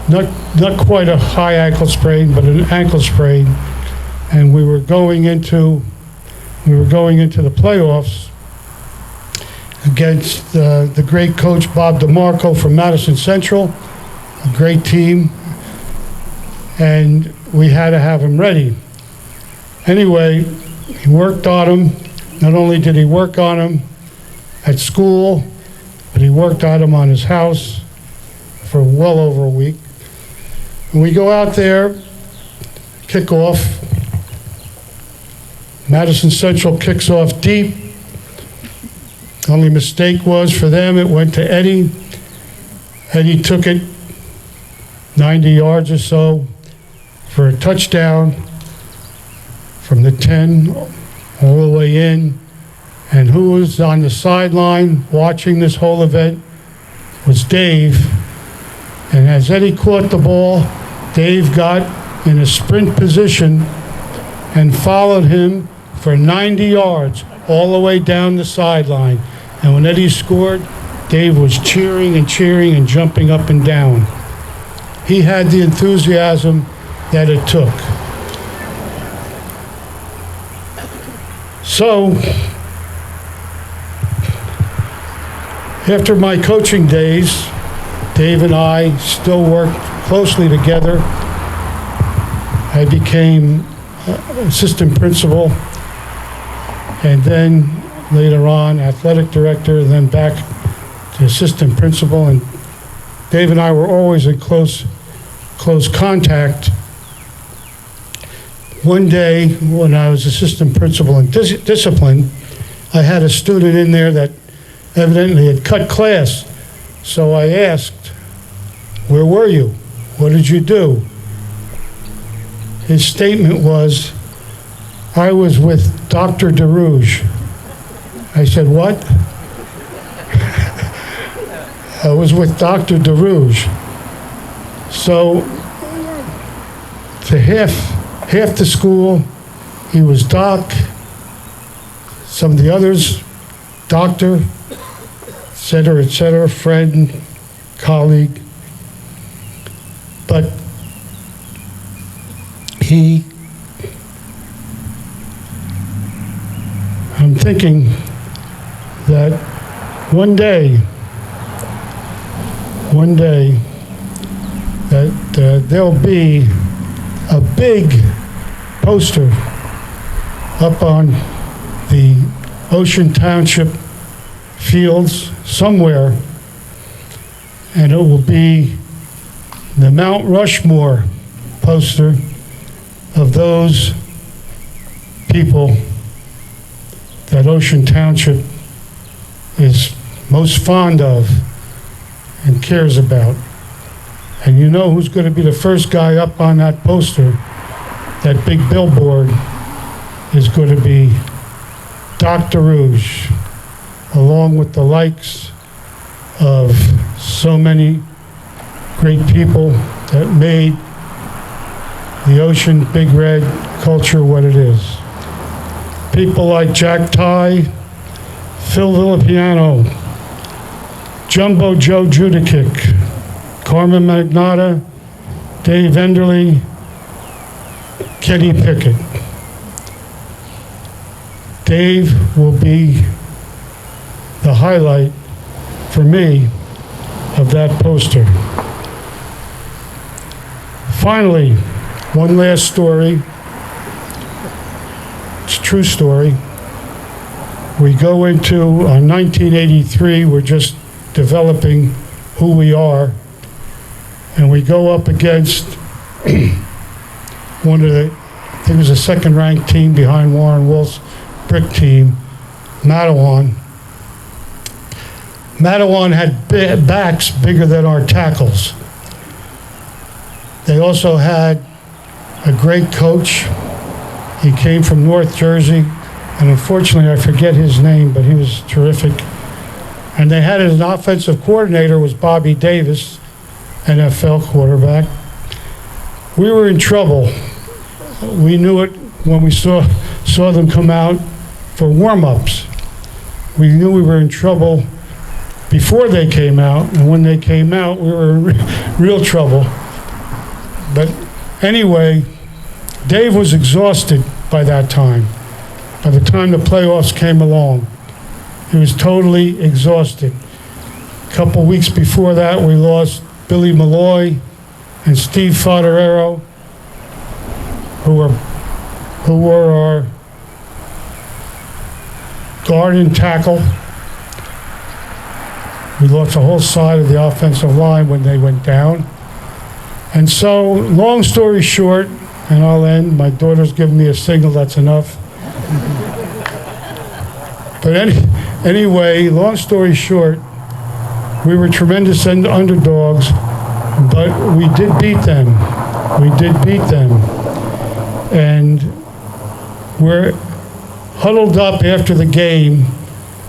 S6: not quite a high ankle sprain, but an ankle sprain, and we were going into the playoffs against the great coach Bob DeMarco from Madison Central, a great team, and we had to have him ready. Anyway, he worked on him. Not only did he work on him at school, but he worked on him on his house for well over a week. And we go out there, kick off. Madison Central kicks off deep. Only mistake was for them, it went to Eddie. Eddie took it 90 yards or so for a touchdown from the 10 all the way in. And who was on the sideline watching this whole event was Dave. And as Eddie caught the ball, Dave got in a sprint position and followed him for 90 yards all the way down the sideline. And when Eddie scored, Dave was cheering and cheering and jumping up and down. He had the enthusiasm that it took. So, after my coaching days, Dave and I still worked closely together. I became assistant principal, and then later on athletic director, then back to assistant principal. And Dave and I were always in close contact. One day when I was assistant principal in discipline, I had a student in there that evidently had cut class. So I asked, where were you? What did you do? His statement was, I was with Dr. Dahrouge. I said, what? I was with Dr. Dahrouge. So to half the school, he was Doc. Some of the others, Doctor, et cetera, friend, colleague. But he thinking that one day, that there'll be a big poster up on the Ocean Township fields somewhere, and it will be the Mount Rushmore poster of those people that Ocean Township is most fond of and cares about. And you know who's going to be the first guy up on that poster, that big billboard, is going to be Dahrouge, along with the likes of so many great people that made the Ocean Big Red culture what it is. People like Jack Ty, Phil Villapiano, Jumbo Joe Judikic, Carmen Magnata, Dave Enderly, Kenny Pickett. Dave will be the highlight for me of that poster. Finally, one last story. It's a true story. We go into 1983, we're just developing who we are, and we go up against one of the, I think it was a second-ranked team behind Warren Wolf's brick team, Matawan. Matawan had backs bigger than our tackles. They also had a great coach. He came from North Jersey, and unfortunately I forget his name, but he was terrific. And they had an offensive coordinator, was Bobby Davis, NFL quarterback. We were in trouble. We knew it when we saw them come out for warm-ups. We knew we were in trouble before they came out, and when they came out, we were in real trouble. But anyway, Dave was exhausted by that time. By the time the playoffs came along, he was totally exhausted. A couple weeks before that, we lost Billy Malloy and Steve Fodderero, who were our guard and tackle. We lost a whole side of the offensive line when they went down. And so, long story short, and I'll end, my daughter's giving me a signal, that's enough. But anyway, long story short, we were tremendous underdogs, but we did beat them. We did beat them. And we're huddled up after the game.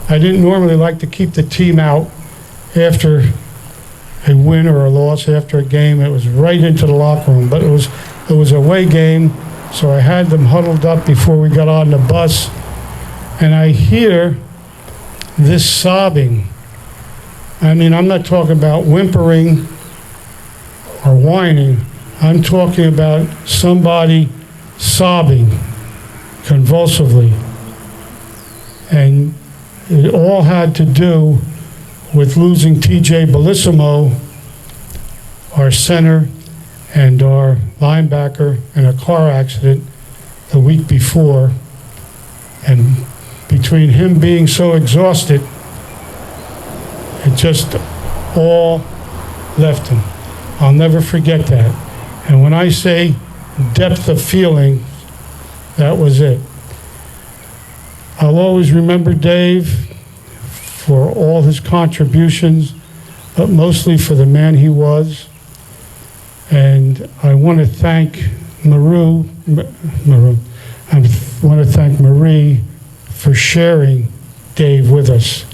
S6: I didn't normally like to keep the team out after a win or a loss, after a game. It was right into the locker room, but it was an away game, so I had them huddled up before we got on the bus, and I hear this sobbing. I mean, I'm not talking about whimpering or whining. I'm talking about somebody sobbing convulsively. And it all had to do with losing T.J. Bellissimo, our center, and our linebacker in a car accident the week before. And between him being so exhausted, it just all left him. I'll never forget that. And when I say depth of feeling, that was it. I'll always remember Dave for all his contributions, but mostly for the man he was. And I want to thank Marie for sharing Dave with us,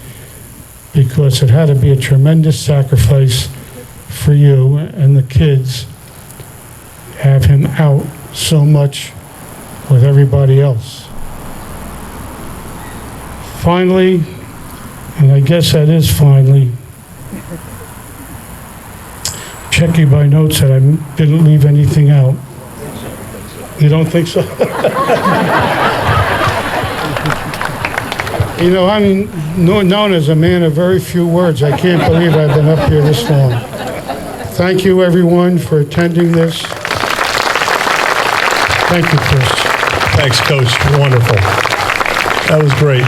S6: because it had to be a tremendous sacrifice for you and the kids to have him out so much with everybody else. Finally, and I guess that is finally, checking my notes that I didn't leave anything out. You don't think so? You know, I'm known as a man of very few words. I can't believe I've been up here this long. Thank you, everyone, for attending this. Thank you, Chris.
S1: Thanks, Coach. Wonderful. That was great.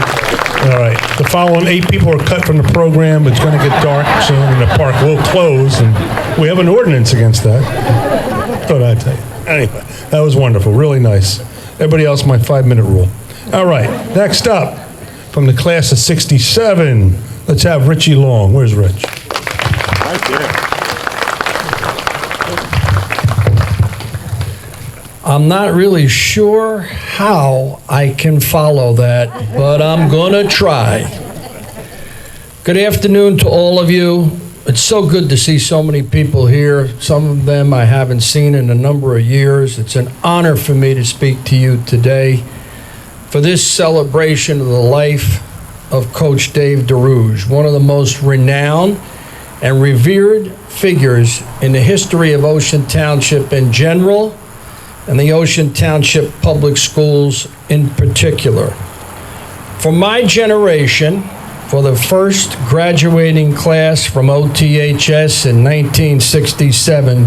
S1: All right. The following 8 people are cut from the program. It's going to get dark soon, and the park will close, and we have an ordinance against that. Thought I'd tell you. Anyway, that was wonderful. Really nice. Everybody else, my 5-minute rule. All right. Next up, from the class of 67, let's have Richie Long. Where's Rich?
S7: Right there.
S8: I'm not really sure how I can follow that, but I'm going to try. Good afternoon to all of you. It's so good to see so many people here. Some of them I haven't seen in a number of years. It's an honor for me to speak to you today for this celebration of the life of Coach Dave Dahrouge, one of the most renowned and revered figures in the history of Ocean Township in general, and the Ocean Township Public Schools in particular. For my generation, for the first graduating class from OTHS in 1967,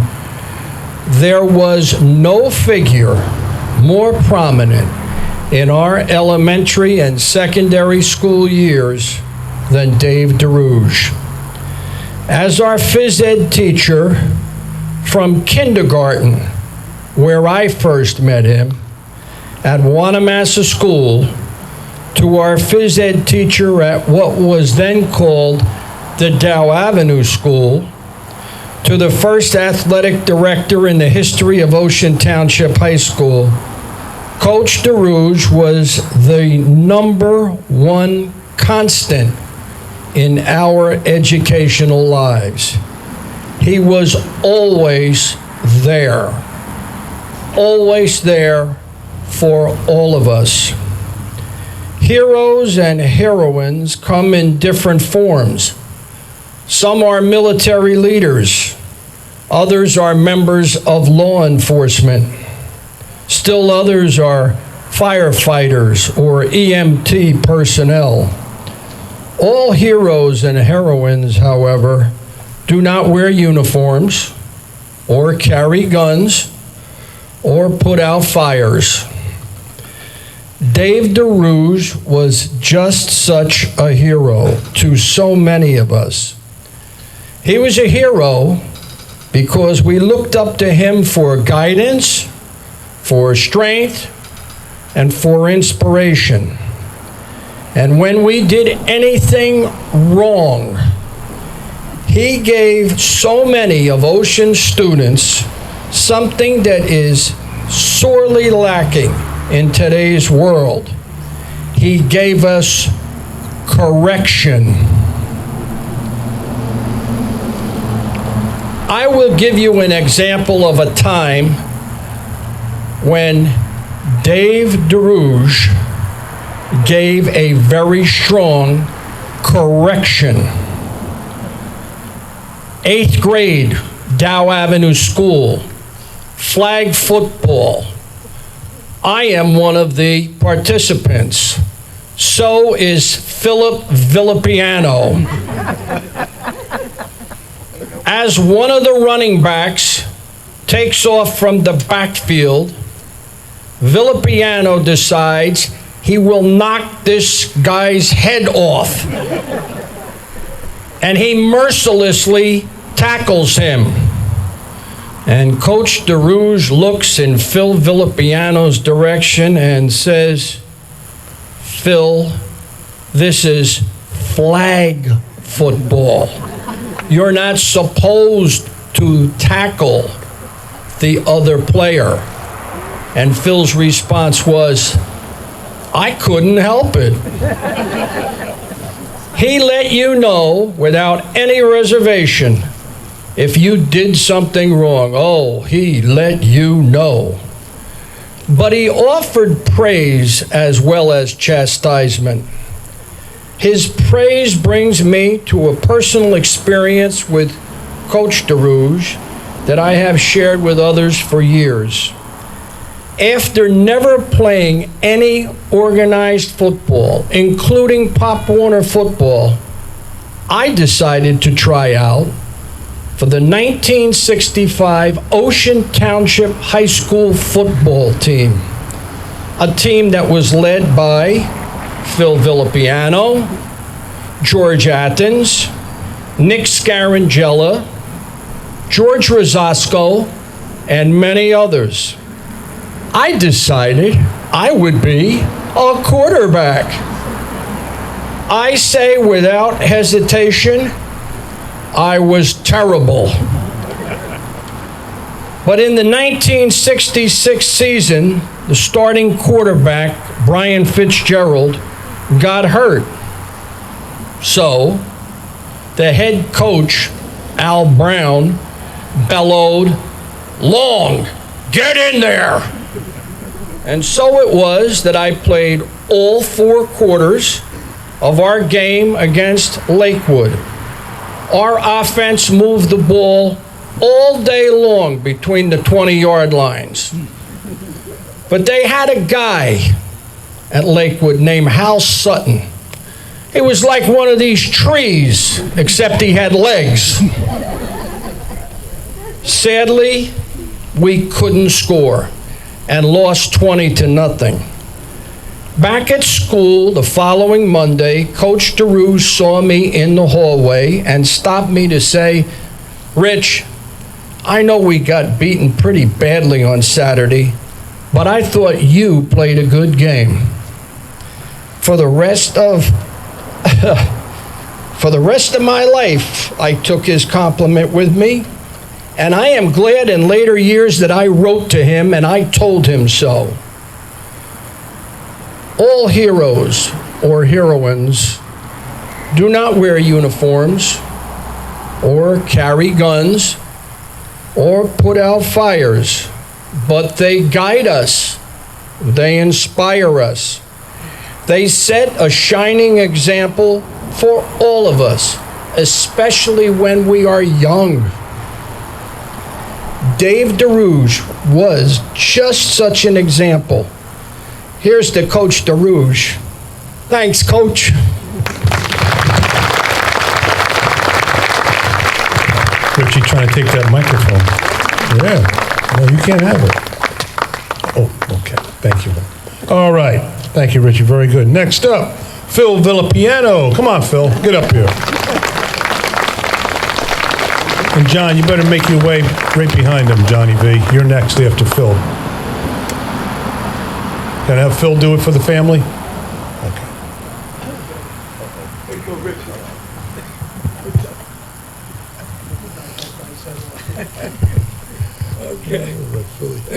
S8: there was no figure more prominent in our elementary and secondary school years than Dave Dahrouge. As our phys ed teacher from kindergarten, where I first met him, at Wanamassa School, to our phys ed teacher at what was then called the Dow Avenue School, to the first athletic director in the history of Ocean Township High School, Coach Dahrouge was the #1 constant in our educational lives. He was always there for all of us. Heroes and heroines come in different forms. Some are military leaders. Others are members of law enforcement. Still others are firefighters or EMT personnel. All heroes and heroines, however, do not wear uniforms or carry guns or put out fires. Dave Dahrouge was just such a hero to so many of us. He was a hero because we looked up to him for guidance, for strength, and for inspiration. And when we did anything wrong, he gave so many of Ocean's students something that is sorely lacking in today's world. He gave us correction. I will give you an example of a time when Dave Dahrouge gave a very strong correction. 8th grade, Dow Avenue School, flag football. I am one of the participants. So is Philip Villapiano. As one of the running backs takes off from the backfield, Villapiano decides he will knock this guy's head off. And he mercilessly tackles him. And Coach Dahrouge looks in Phil Villapiano's direction and says, "Phil, this is flag football. You're not supposed to tackle the other player." And Phil's response was, "I couldn't help it." He let you know without any reservation if you did something wrong. Oh, he let you know. But he offered praise as well as chastisement. His praise brings me to a personal experience with Coach Dahrouge that I have shared with others for years. After never playing any organized football, including Pop Warner football, I decided to try out for the 1965 Ocean Township High School football team, a team that was led by Phil Villapiano, George Athens, Nick Scarangella, George Rosasco, and many others. I decided I would be a quarterback. I say without hesitation, I was terrible. But in the 1966 season, the starting quarterback, Brian Fitzgerald, got hurt. So, the head coach, Al Brown, bellowed, "Long, get in there!" And so it was that I played all 4 quarters of our game against Lakewood. Our offense moved the ball all day long between the 20-yard lines. But they had a guy at Lakewood named Hal Sutton. He was like one of these trees, except he had legs. Sadly, we couldn't score and lost 20-0. Back at school the following Monday, Coach Dahrouge saw me in the hallway and stopped me to say, "Rich, I know we got beaten pretty badly on Saturday, but I thought you played a good game." For the rest of my life, I took his compliment with me, and I am glad in later years that I wrote to him and I told him so. All heroes or heroines do not wear uniforms or carry guns or put out fires, but they guide us, they inspire us. They set a shining example for all of us, especially when we are young. Dave Dahrouge was just such an example. Here's to Coach Dahrouge. Thanks, Coach.
S1: Richie trying to take that microphone. Yeah. No, you can't have it. Oh, okay. Thank you. All right. Thank you, Richie. Very good. Next up, Phil Villapiano. Come on, Phil. Get up here. And John, you better make your way right behind him, Johnny V. You're next after Phil. Can I have Phil do it for the family?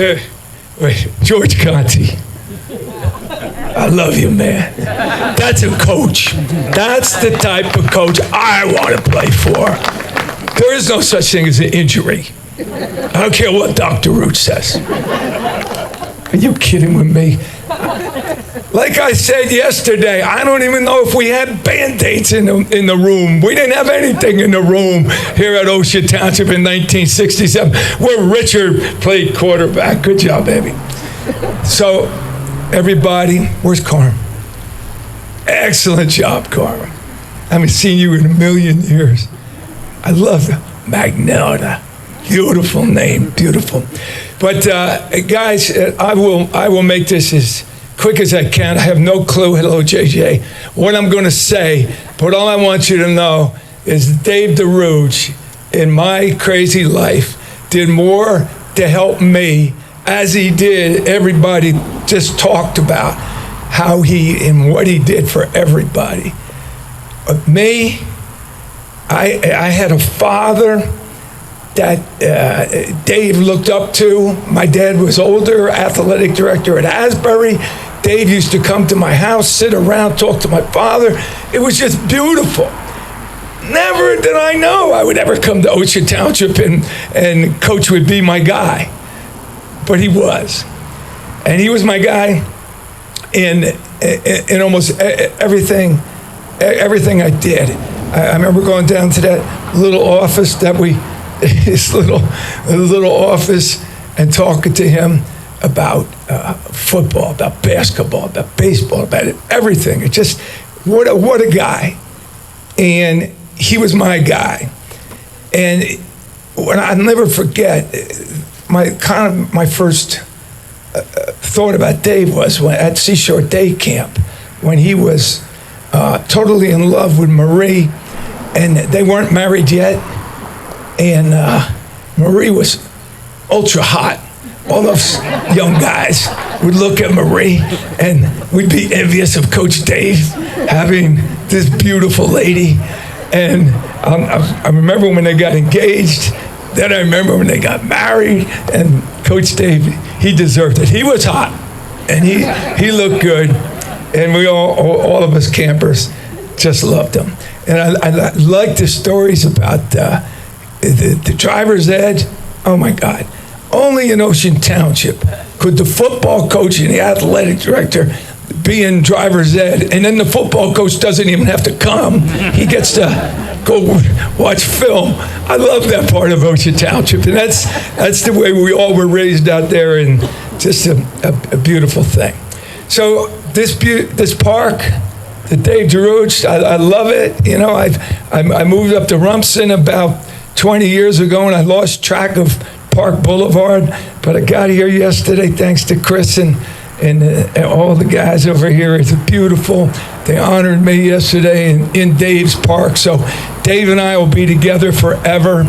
S1: Okay.
S9: Wait, George Conte. I love you, man. That's a coach. That's the type of coach I want to play for. There is no such thing as an injury. I don't care what Dr. Root says. Are you kidding with me? Like I said yesterday, I don't even know if we had Band-Aids in the room. We didn't have anything in the room here at Ocean Township in 1967, where Richard played quarterback. Good job, baby. So, everybody, where's Carm? Excellent job, Carm. I haven't seen you in a million years. I love the Magnolia. Beautiful name, beautiful. But guys, I will make this as quick as I can. I have no clue, hello JJ, what I'm going to say, but all I want you to know is Dave Dahrouge in my crazy life did more to help me as he did everybody just talked about how he and what he did for everybody. Me, I had a father that Dave looked up to. My dad was older, athletic director at Asbury. Dave used to come to my house, sit around, talk to my father. It was just beautiful. Never did I know I would ever come to Ocean Township and Coach would be my guy. But he was. And he was my guy in almost everything I did. I remember going down to that little office his little office and talking to him about football, about basketball, about baseball, about everything. It just, what a guy. And he was my guy. And when I'll never forget, my first thought about Dave was when at Seashore Day Camp, when he was totally in love with Marie, and they weren't married yet, and Marie was ultra hot. All those young guys would look at Marie, and we'd be envious of Coach Dave having this beautiful lady. And I remember when they got engaged. Then I remember when they got married, and Coach Dave, he deserved it. He was hot, and he looked good, and we all of us campers just loved him. And I like the stories about the driver's ed. Oh my God. Only in Ocean Township could the football coach and the athletic director be in driver's ed, and then the football coach doesn't even have to come. He gets to go watch film. I love that part of Ocean Township, and that's the way we all were raised out there, and just a beautiful thing. So this park, the Dave Dahrouge, I love it. You know, I moved up to Rumson about 20 years ago, and I lost track of Park Boulevard, but I got here yesterday thanks to Chris and all the guys over here. It's beautiful. They honored me yesterday in Dave's park, so Dave and I will be together forever.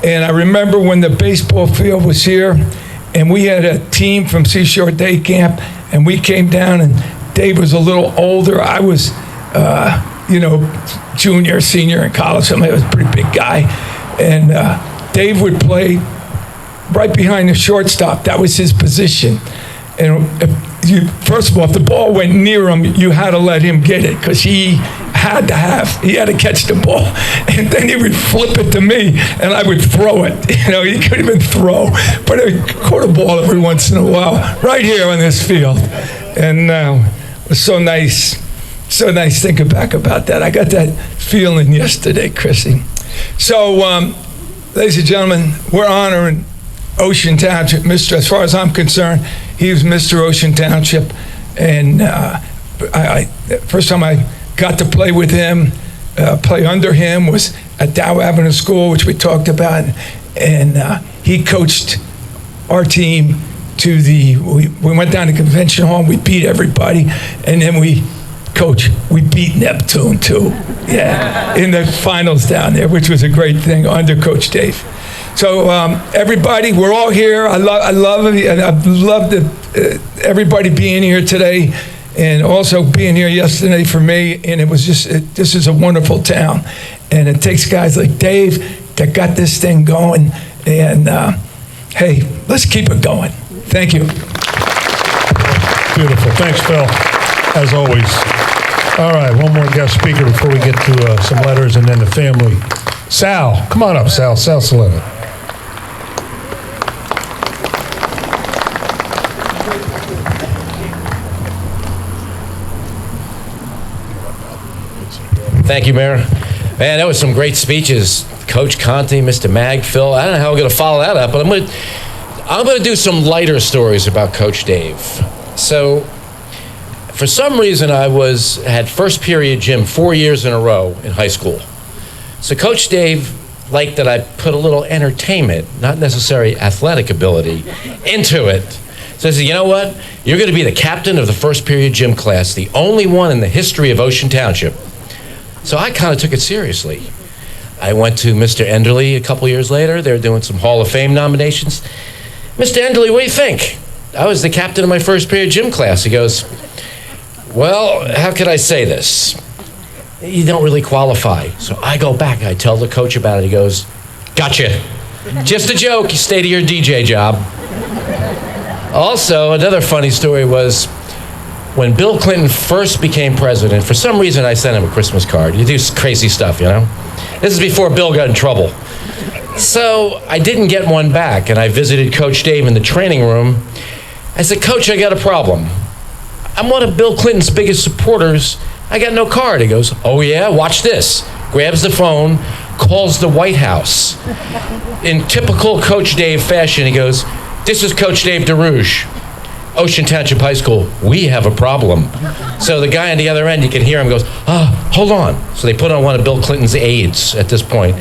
S9: And I remember when the baseball field was here, and we had a team from Seashore Day Camp, and we came down, and Dave was a little older. I was, junior, senior in college, so I was a pretty big guy. And Dave would play right behind the shortstop. That was his position. And first of all, if the ball went near him, you had to let him get it, because he had to catch the ball. And then he would flip it to me, and I would throw it. You know, he couldn't even throw, but I caught a ball every once in a while, right here on this field. And it was so nice thinking back about that. I got that feeling yesterday, Chrissy. So, ladies and gentlemen, we're honoring Ocean Township, as far as I'm concerned, he was Mr. Ocean Township, and first time I got to play with him, play under him, was at Dow Avenue School, which we talked about, and he coached our team to we went down to Convention Hall, and we beat everybody, and then we beat Neptune too, in the finals down there, which was a great thing under Coach Dave. So everybody, we're all here. I love everybody being here today, and also being here yesterday for me. And it was this is a wonderful town, and it takes guys like Dave that got this thing going. And hey, let's keep it going. Thank you.
S1: Beautiful. Thanks, Phil, as always. All right, one more guest speaker before we get to some letters and then the family. Sal, come on up, Sal Saletta.
S10: Thank you, Mayor. Man, that was some great speeches. Coach Conte, Mr. Mag, Phil. I don't know how we're going to follow that up, but I'm going to do some lighter stories about Coach Dave. So, for some reason, I had first period gym 4 years in a row in high school. So Coach Dave liked that I put a little entertainment, not necessarily athletic ability, into it. So I said, you know what? You're going to be the captain of the first period gym class, the only one in the history of Ocean Township. So I kind of took it seriously. I went to Mr. Enderly a couple years later. They were doing some Hall of Fame nominations. Mr. Enderly, what do you think? I was the captain of my first period gym class. He goes, well, how could I say this? You don't really qualify. So I go back, I tell the coach about it. He goes, gotcha. Just a joke, you stay to your DJ job. Also, another funny story was when Bill Clinton first became president, for some reason I sent him a Christmas card. You do crazy stuff, you know? This is before Bill got in trouble. So I didn't get one back, and I visited Coach Dave in the training room. I said, Coach, I got a problem. I'm one of Bill Clinton's biggest supporters. I got no card. He goes, oh yeah, watch this. Grabs the phone, calls the White House. In typical Coach Dave fashion, he goes, This is Coach Dave Dahrouge, Ocean Township High School. We have a problem. So the guy on the other end, you can hear him goes, hold on. So they put on one of Bill Clinton's aides at this point.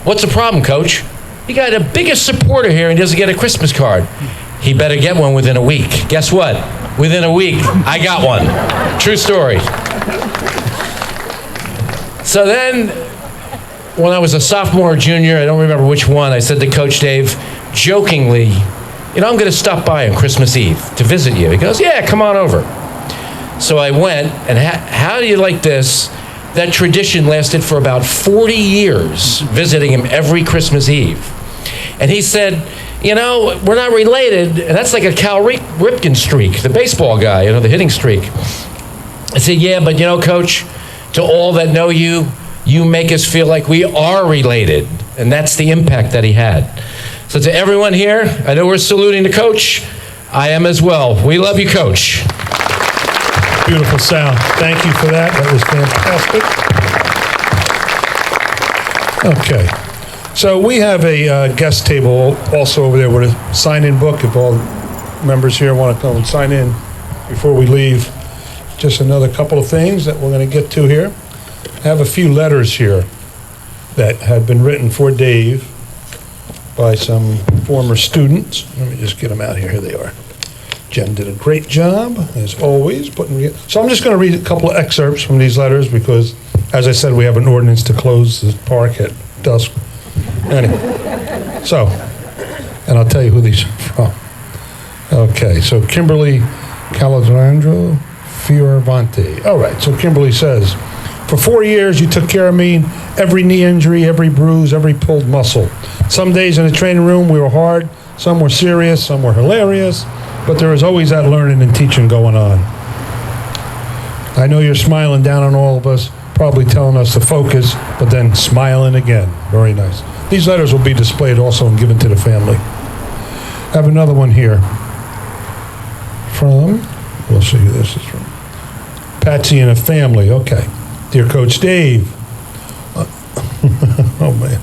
S10: What's the problem, Coach? You got the biggest supporter here and he doesn't get a Christmas card. He better get one within a week. Guess what? Within a week, I got one. True story. So then, when I was a sophomore or junior, I don't remember which one, I said to Coach Dave, jokingly, I'm going to stop by on Christmas Eve to visit you. He goes, yeah, come on over. So I went, and how do you like this? That tradition lasted for about 40 years, visiting him every Christmas Eve. And he said, we're not related, and that's like a Cal Ripken streak, the baseball guy, the hitting streak. I said, yeah, but Coach, to all that know you, you make us feel like we are related. And that's the impact that he had. So to everyone here, I know we're saluting the coach. I am as well. We love you, Coach.
S1: Beautiful sound. Thank you for that. That was fantastic. Okay. So we have a guest table also over there with a sign-in book. If all members here want to come and sign in before we leave. Just another couple of things that we're going to get to here. I have a few letters here that have been written for Dave by some former students. Let me just get them out here. Here they are. Jen did a great job, as always. So I'm just going to read a couple of excerpts from these letters because, as I said, we have an ordinance to close the park at dusk. Anyway, so, and I'll tell you who these are from. Okay, so Kimberly Caladrandro Fioravante. All right, so Kimberly says, for 4 years, you took care of me, every knee injury, every bruise, every pulled muscle. Some days in the training room, we were hard. Some were serious, some were hilarious. But there was always that learning and teaching going on. I know you're smiling down on all of us, probably telling us to focus, but then smiling again. Very nice. These letters will be displayed also and given to the family. I have another one here from, we'll see who this is from. Patsy and a family. Okay. Dear Coach Dave. Oh, man.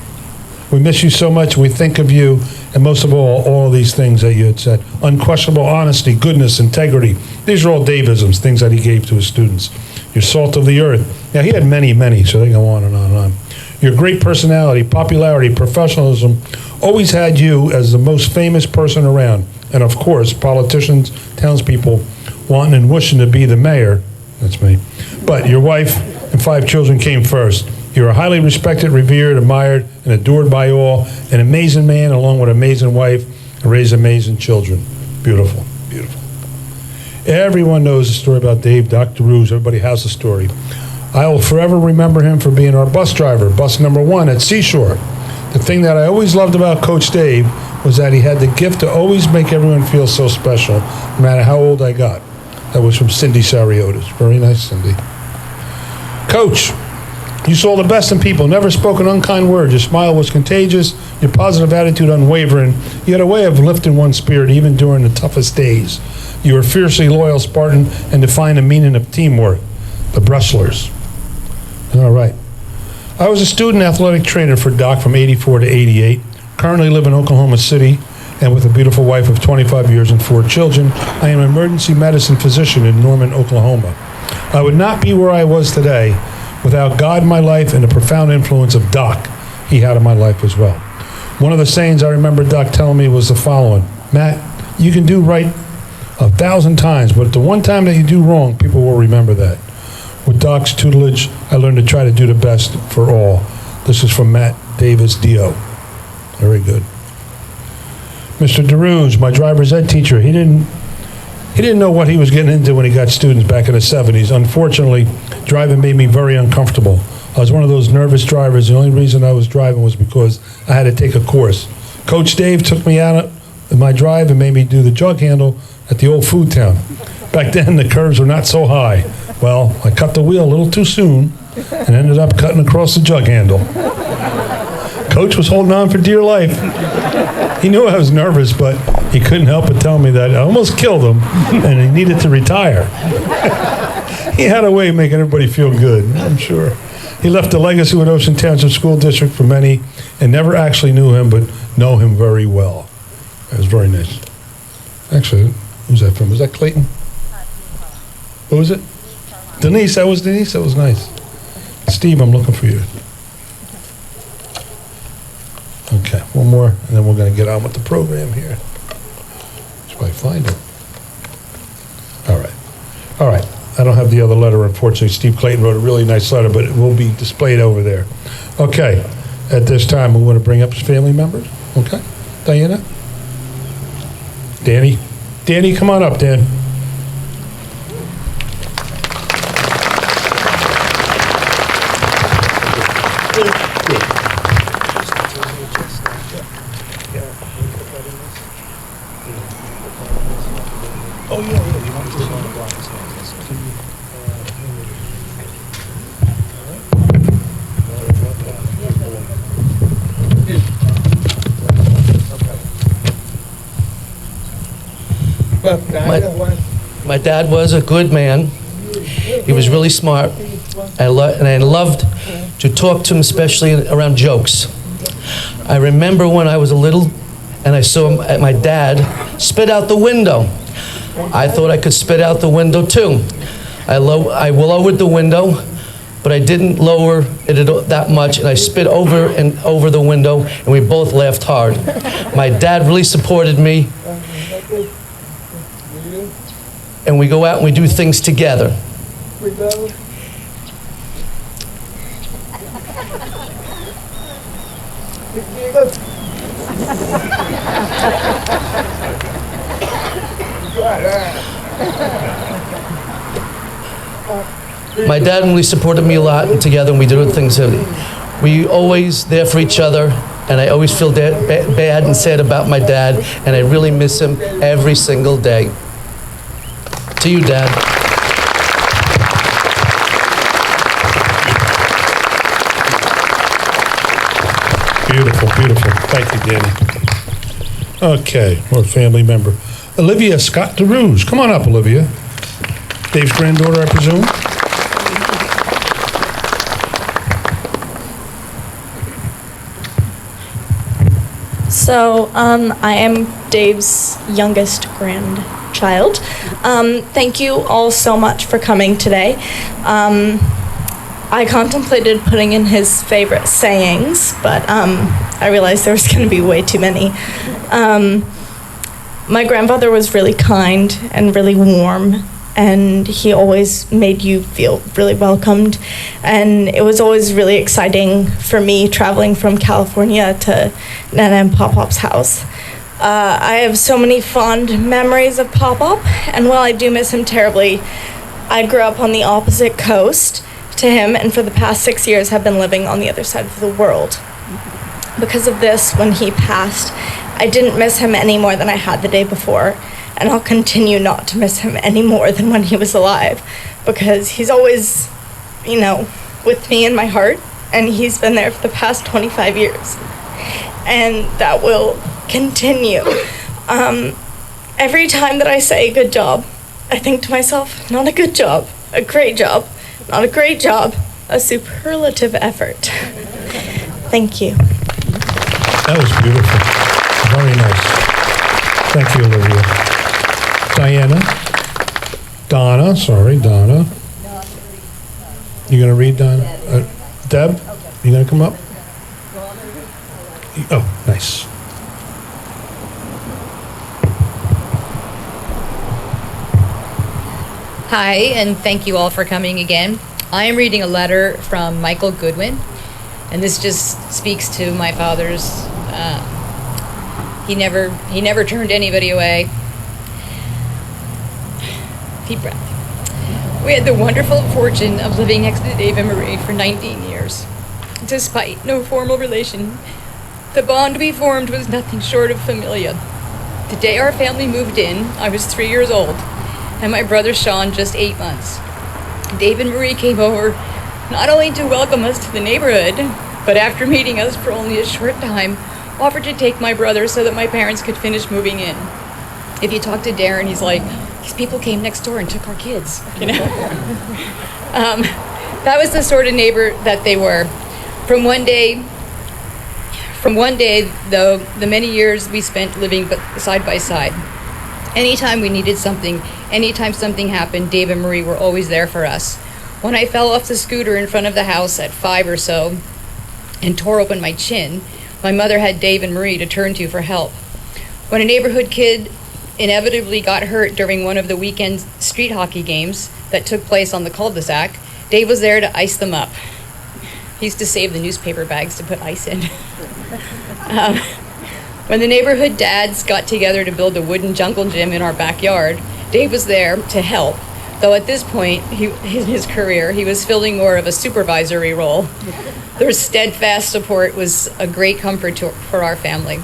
S1: We miss you so much. We think of you, and most of all of these things that you had said. Unquestionable honesty, goodness, integrity. These are all Davisms, things that he gave to his students. Your salt of the earth. Now, he had many, so they go on and on and on. Your great personality, popularity, professionalism always had you as the most famous person around. And, of course, politicians, townspeople wanting and wishing to be the mayor. That's me. But your wife and 5 children came first. You're a highly respected, revered, admired, and adored by all. An amazing man along with an amazing wife and raised amazing children. Beautiful, beautiful. Everyone knows the story about Dave, Dr. Dahrouge. Everybody has a story. I will forever remember him for being our bus driver, bus number 1 at Seashore. The thing that I always loved about Coach Dave was that he had the gift to always make everyone feel so special, no matter how old I got. That was from Cindy Sariotis. Very nice, Cindy. Coach, you saw the best in people, never spoke an unkind word. Your smile was contagious, your positive attitude unwavering. You had a way of lifting one's spirit even during the toughest days. You were a fiercely loyal Spartan and defined the meaning of teamwork. The Brestlers. All right. I was a student athletic trainer for Doc from 84 to 88. Currently live in Oklahoma City and with a beautiful wife of 25 years and 4 children. I am an emergency medicine physician in Norman, Oklahoma. I would not be where I was today without God in my life and the profound influence of Doc he had in my life as well. One of the sayings I remember Doc telling me was the following: Matt, you can do right 1,000 times, but the one time that you do wrong, people will remember that. With Doc's tutelage, I learned to try to do the best for all. This is from Matt Davis, D.O. Very good. Mr. Dahrouge, my driver's ed teacher, he didn't know what he was getting into when he got students back in the 70s. Unfortunately, driving made me very uncomfortable. I was one of those nervous drivers. The only reason I was driving was because I had to take a course. Coach Dave took me out of my drive and made me do the jug handle at the old food town. Back then, the curves were not so high. Well, I cut the wheel a little too soon and ended up cutting across the jug handle. Coach was holding on for dear life. He knew I was nervous, but he couldn't help but tell me that I almost killed him and he needed to retire. He had a way of making everybody feel good, I'm sure. He left a legacy with Ocean Township School District for many and never actually knew him, but know him very well. It was very nice. Actually, who's that from? Was that Clayton? What was it? Denise, that was Denise? That was nice. Steve, I'm looking for you. Okay, one more, and then we're going to get on with the program here. Should I find it? All right. All right. I don't have the other letter, unfortunately. Steve Clayton wrote a really nice letter, but it will be displayed over there. Okay. At this time, we want to bring up his family members. Okay. Diana? Danny? Danny, come on up, Dan.
S11: My dad was a good man. He was really smart. And I loved to talk to him, especially around jokes. I remember when I was a little and I saw my dad spit out the window. I thought I could spit out the window too. I lowered the window, but I didn't lower it that much, and I spit over the window, and we both laughed hard. My dad really supported me, and we go out and we do things together. My dad really supported me a lot, and together we did things. We always there for each other, and I always feel bad and sad about my dad, and I really miss him every single day. To you, Dad.
S1: Beautiful, beautiful. Thank you, Danny. Okay, more family member. Olivia Scott Dahrouge. Come on up, Olivia. Dave's granddaughter, I presume?
S12: So, I am Dave's youngest grandchild. Thank you all so much for coming today. I contemplated putting in his favorite sayings, but I realized there was going to be way too many. My grandfather was really kind and really warm, and he always made you feel really welcomed. And it was always really exciting for me traveling from California to Nana and Pop-Pop's house. I have so many fond memories of Pop-Pop, and while I do miss him terribly, I grew up on the opposite coast to him, and for the past 6 years have been living on the other side of the world. Because of this, when he passed, I didn't miss him any more than I had the day before, and I'll continue not to miss him any more than when he was alive, because he's always, with me in my heart, and he's been there for the past 25 years. And that will continue. Every time that I say good job, I think to myself, not a good job, a great job, not a great job, a superlative effort. Thank you.
S1: That was beautiful. Very nice. Thank you, Olivia. Donna. You gonna read, Donna? Deb, you gonna come up? Oh, nice.
S13: Hi, and thank you all for coming again. I am reading a letter from Michael Goodwin, and this just speaks to my father's. He never turned anybody away. Deep breath. We had the wonderful fortune of living next to Dave and Marie for 19 years. Despite no formal relation, the bond we formed was nothing short of familial. The day our family moved in, I was 3 years old, and my brother Sean just 8 months. Dave and Marie came over not only to welcome us to the neighborhood, but after meeting us for only a short time, offered to take my brother so that my parents could finish moving in. If you talk to Darren, he's like, these people came next door and took our kids, That was the sort of neighbor that they were. From one day, though, the many years we spent living side by side. Anytime we needed something, anytime something happened, Dave and Marie were always there for us. When I fell off the scooter in front of the house at 5 or so and tore open my chin, my mother had Dave and Marie to turn to for help. When a neighborhood kid inevitably got hurt during one of the weekend street hockey games that took place on the cul-de-sac, Dave was there to ice them up. He used to save the newspaper bags to put ice in. When the neighborhood dads got together to build a wooden jungle gym in our backyard, Dave was there to help, though at this point in his career, he was filling more of a supervisory role. Their steadfast support was a great comfort for our family.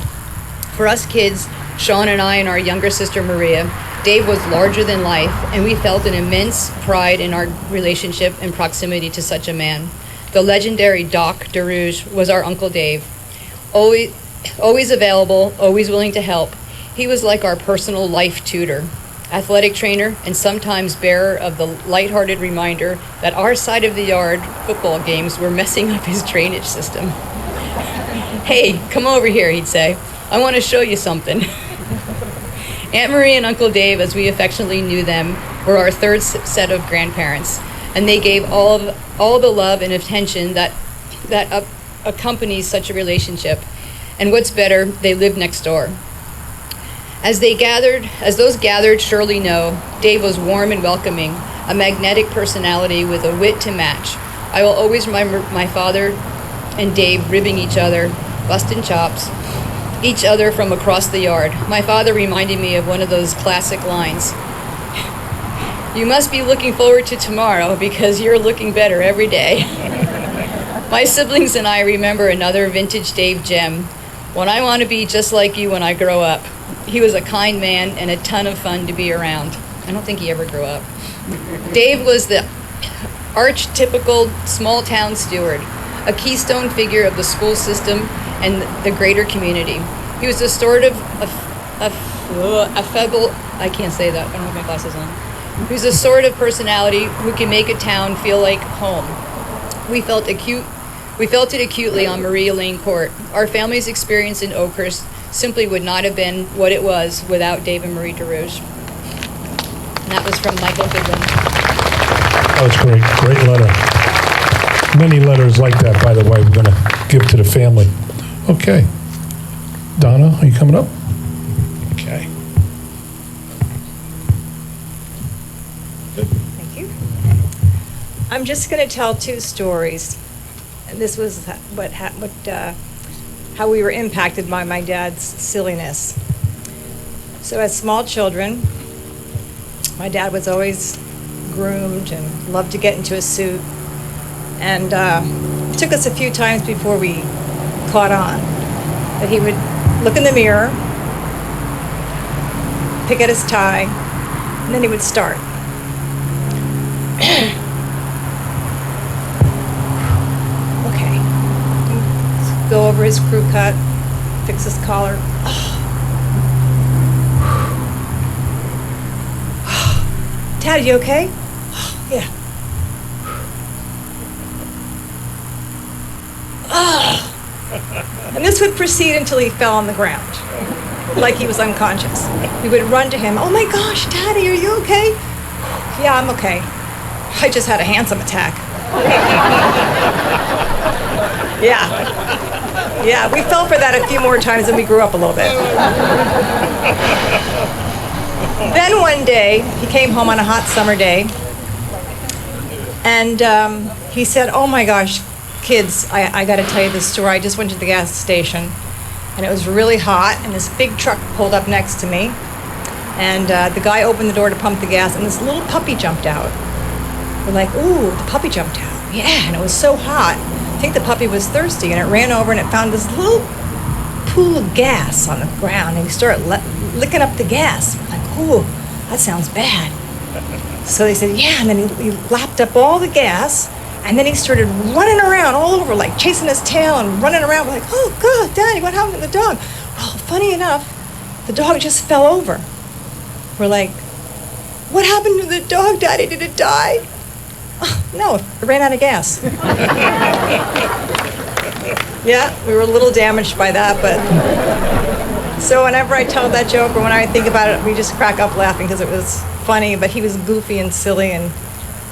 S13: For us kids, Sean and I and our younger sister Maria, Dave was larger than life, and we felt an immense pride in our relationship and proximity to such a man. The legendary Doc Dahrouge was our Uncle Dave. Always available, always willing to help. He was like our personal life tutor, athletic trainer, and sometimes bearer of the lighthearted reminder that our side of the yard football games were messing up his drainage system. "Hey, come over here," he'd say. "I want to show you something." Aunt Marie and Uncle Dave, as we affectionately knew them, were our third set of grandparents, and they gave all the love and attention that accompanies such a relationship. And what's better, they lived next door. As those gathered surely know, Dave was warm and welcoming, a magnetic personality with a wit to match. I will always remember my father and Dave ribbing each other, busting chops, each other from across the yard. My father reminded me of one of those classic lines. "You must be looking forward to tomorrow because you're looking better every day." My siblings and I remember another vintage Dave gem. "When I want to be just like you when I grow up." He was a kind man and a ton of fun to be around. I don't think he ever grew up. Dave was the archetypical small town steward, a keystone figure of the school system and the greater community. He was a sort of affable, I can't say that, I don't have my glasses on. He was a sort of personality who can make a town feel like home. We felt it acutely on Maria Lane Court. Our family's experience in Oakhurst simply would not have been what it was without Dave and Marie Dahrouge. And that was from Michael Goodwin.
S1: That was great. Great letter. Many letters like that, by the way, we're going to give to the family. Okay. Donna, are you coming up? Okay.
S14: Thank you. I'm just going to tell two stories. And this was how we were impacted by my dad's silliness. So as small children, my dad was always groomed and loved to get into a suit. And it took us a few times before we caught on that he would look in the mirror, pick at his tie, and then he would start. Okay. Go over his crew cut, fix his collar. Dad, you okay? Yeah. And this would proceed until he fell on the ground, like he was unconscious. We would run to him. "Oh my gosh, Daddy, are you okay?" "Yeah, I'm okay. I just had a handsome attack." Yeah, we fell for that a few more times and we grew up a little bit. Then one day, he came home on a hot summer day, and he said, "Oh my gosh, kids, I got to tell you this story. I just went to the gas station, and it was really hot, and this big truck pulled up next to me, and the guy opened the door to pump the gas, and this little puppy jumped out." We're like, "Ooh, the puppy jumped out." Yeah, and it was so hot. I think the puppy was thirsty, and it ran over and it found this little pool of gas on the ground, and he started licking up the gas. We're like, "Ooh, that sounds bad." So they said, "Yeah," and then he lapped up all the gas. And then he started running around all over, like chasing his tail and running around. We're like, "Oh, God, Daddy, what happened to the dog?" Well, funny enough, the dog just fell over. We're like, "What happened to the dog, Daddy? Did it die?" "Oh, no, it ran out of gas." Yeah, we were a little damaged by that, but So whenever I tell that joke or when I think about it, we just crack up laughing because it was funny, but he was goofy and silly and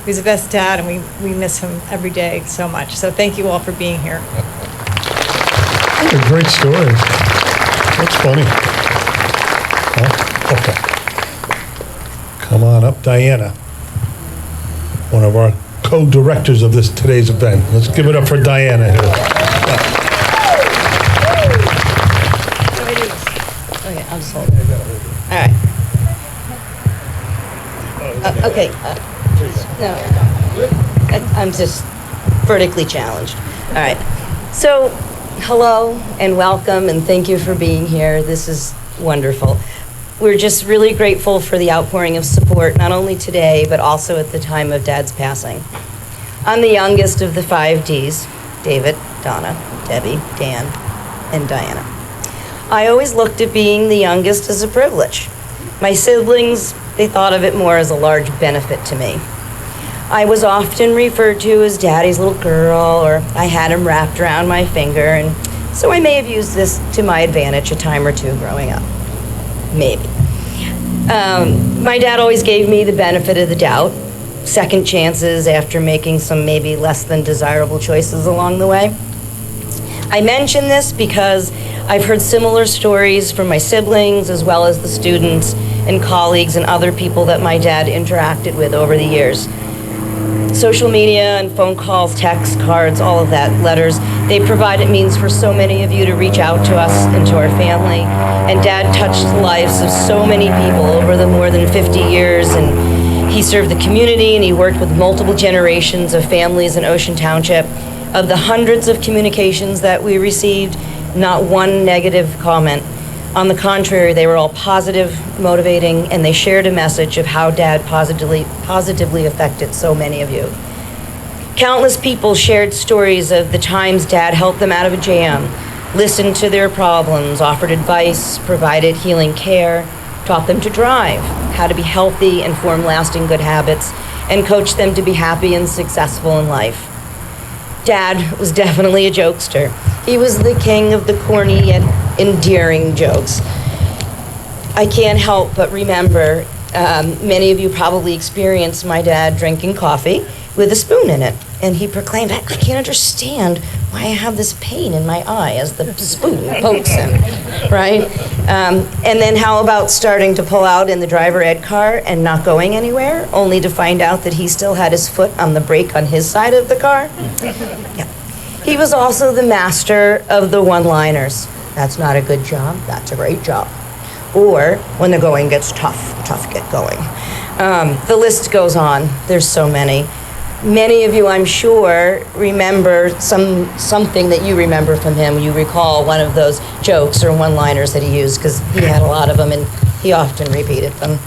S14: he was the best dad and we miss him every day so much. So thank you all for being here.
S6: What a great story. That's funny. Huh? Okay. Come on up, Diana. One of our co-directors of today's event. Let's give it up for Diana here.
S15: Okay, I'm sold. All right. Okay. No, I'm just vertically challenged. All right. So, hello and welcome and thank you for being here. This is wonderful. We're just really grateful for the outpouring of support, not only today, but also at the time of Dad's passing. I'm the youngest of the 5 Ds, David, Donna, Debbie, Dan, and Diana. I always looked at being the youngest as a privilege. My siblings, they thought of it more as a large benefit to me. I was often referred to as Daddy's little girl, or I had him wrapped around my finger, and so I may have used this to my advantage a time or two growing up. Maybe. My dad always gave me the benefit of the doubt, second chances after making some maybe less than desirable choices along the way. I mention this because I've heard similar stories from my siblings as well as the students and colleagues and other people that my dad interacted with over the years. Social media and phone calls, texts, cards, all of that, letters, they provided means for so many of you to reach out to us and to our family. And Dad touched the lives of so many people over the more than 50 years, and he served the community and he worked with multiple generations of families in Ocean Township. Of the hundreds of communications that we received, not one negative comment. On the contrary, they were all positive, motivating, and they shared a message of how Dad positively affected so many of you. Countless people shared stories of the times Dad helped them out of a jam, listened to their problems, offered advice, provided healing care, taught them to drive, how to be healthy and form lasting good habits, and coached them to be happy and successful in life. Dad was definitely a jokester. He was the king of the corny yet endearing jokes. I can't help but remember, many of you probably experienced my dad drinking coffee with a spoon in it. And he proclaimed, I can't understand why I have this pain in my eye as the spoon pokes him, right? And then how about starting to pull out in the driver ed car and not going anywhere, only to find out that he still had his foot on the brake on his side of the car? Yeah. He was also the master of the one-liners. That's not a good job, that's a great job. Or, when the going gets tough get going. The list goes on, there's so many. Many of you, I'm sure, remember something that you remember from him. You recall one of those jokes or one-liners that he used, because he had a lot of them and he often repeated them.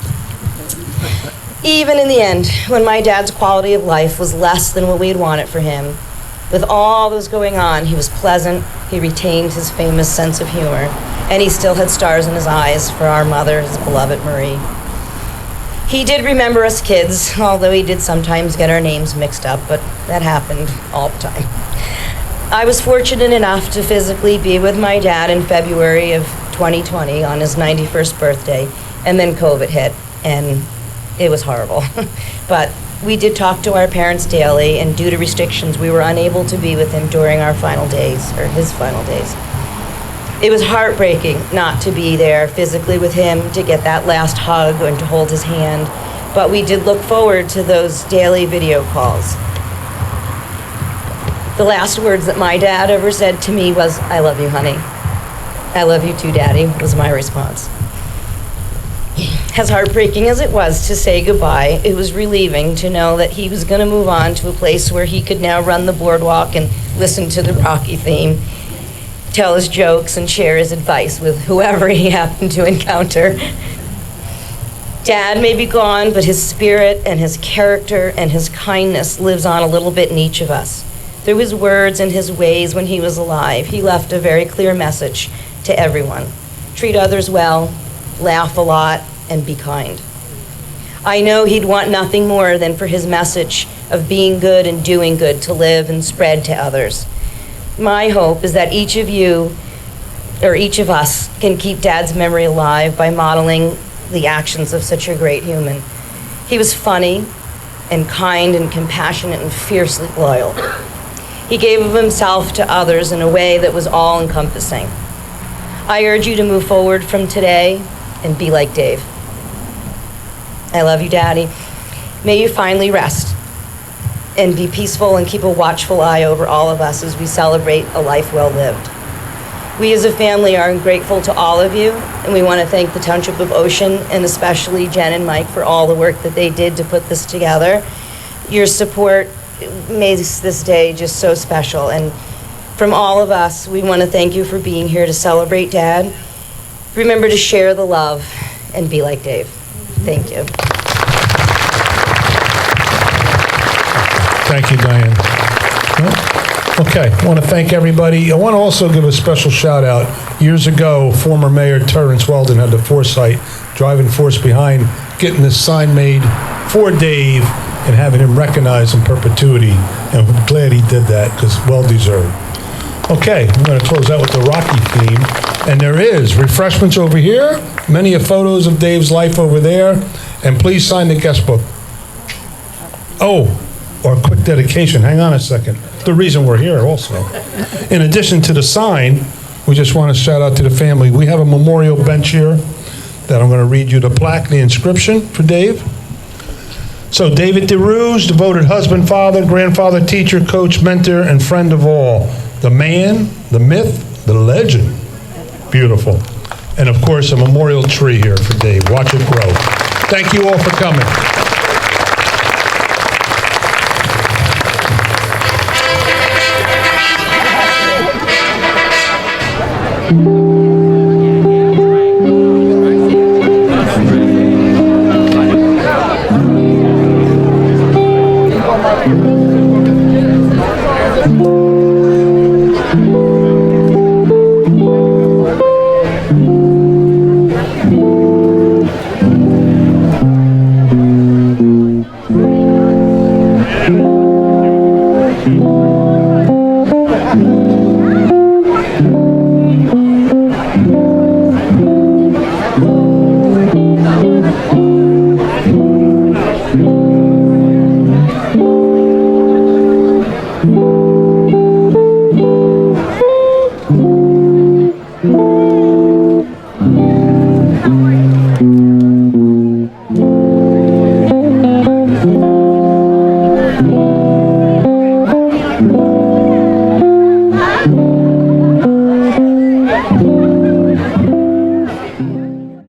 S15: Even in the end, when my dad's quality of life was less than what we had wanted for him, with all that was going on, he was pleasant, he retained his famous sense of humor, and he still had stars in his eyes for our mother, his beloved Marie. He did remember us kids, although he did sometimes get our names mixed up, but that happened all the time. I was fortunate enough to physically be with my dad in February of 2020 on his 91st birthday, and then COVID hit, and it was horrible. But we did talk to our parents daily, and due to restrictions, we were unable to be with him during our final days, or his final days. It was heartbreaking not to be there physically with him, to get that last hug and to hold his hand, but we did look forward to those daily video calls. The last words that my dad ever said to me was, "I love you, honey." "I love you too, Daddy," was my response. As heartbreaking as it was to say goodbye, it was relieving to know that he was going to move on to a place where he could now run the boardwalk and listen to the Rocky theme, tell his jokes, and share his advice with whoever he happened to encounter. Dad may be gone, but his spirit and his character and his kindness lives on a little bit in each of us. Through his words and his ways when he was alive, he left a very clear message to everyone. Treat others well, laugh a lot, and be kind. I know he'd want nothing more than for his message of being good and doing good to live and spread to others. My hope is that each of you or each of us, can keep Dad's memory alive by modeling the actions of such a great human. He was funny and kind and compassionate and fiercely loyal. He gave of himself to others in a way that was all-encompassing. I urge you to move forward from today and be like Dave. I love you, Daddy. May you finally rest and be peaceful and keep a watchful eye over all of us as we celebrate a life well lived. We as a family are grateful to all of you, and we want to thank the Township of Ocean and especially Jen and Mike for all the work that they did to put this together. Your support made this day just so special, and from all of us, we want to thank you for being here to celebrate Dad. Remember to share the love and be like Dave. Thank you.
S1: Thank you, Diane. Okay, I want to thank everybody. I want to also give a special shout out. Years ago, former Mayor Terrence Weldon had the foresight, driving force behind getting this sign made for Dave and having him recognized in perpetuity. And I'm glad he did that because well deserved. Okay, I'm going to close out with the Rocky theme. And there is refreshments over here, many of photos of Dave's life over there, and please sign the guest book. Oh, or a quick dedication. Hang on a second. The reason we're here also. In addition to the sign, we just want to shout out to the family. We have a memorial bench here that I'm going to read you the plaque, the inscription for Dave. So David Dahrouge, devoted husband, father, grandfather, teacher, coach, mentor, and friend of all. The man, the myth, the legend. Beautiful. And of course, a memorial tree here for Dave. Watch it grow. Thank you all for coming.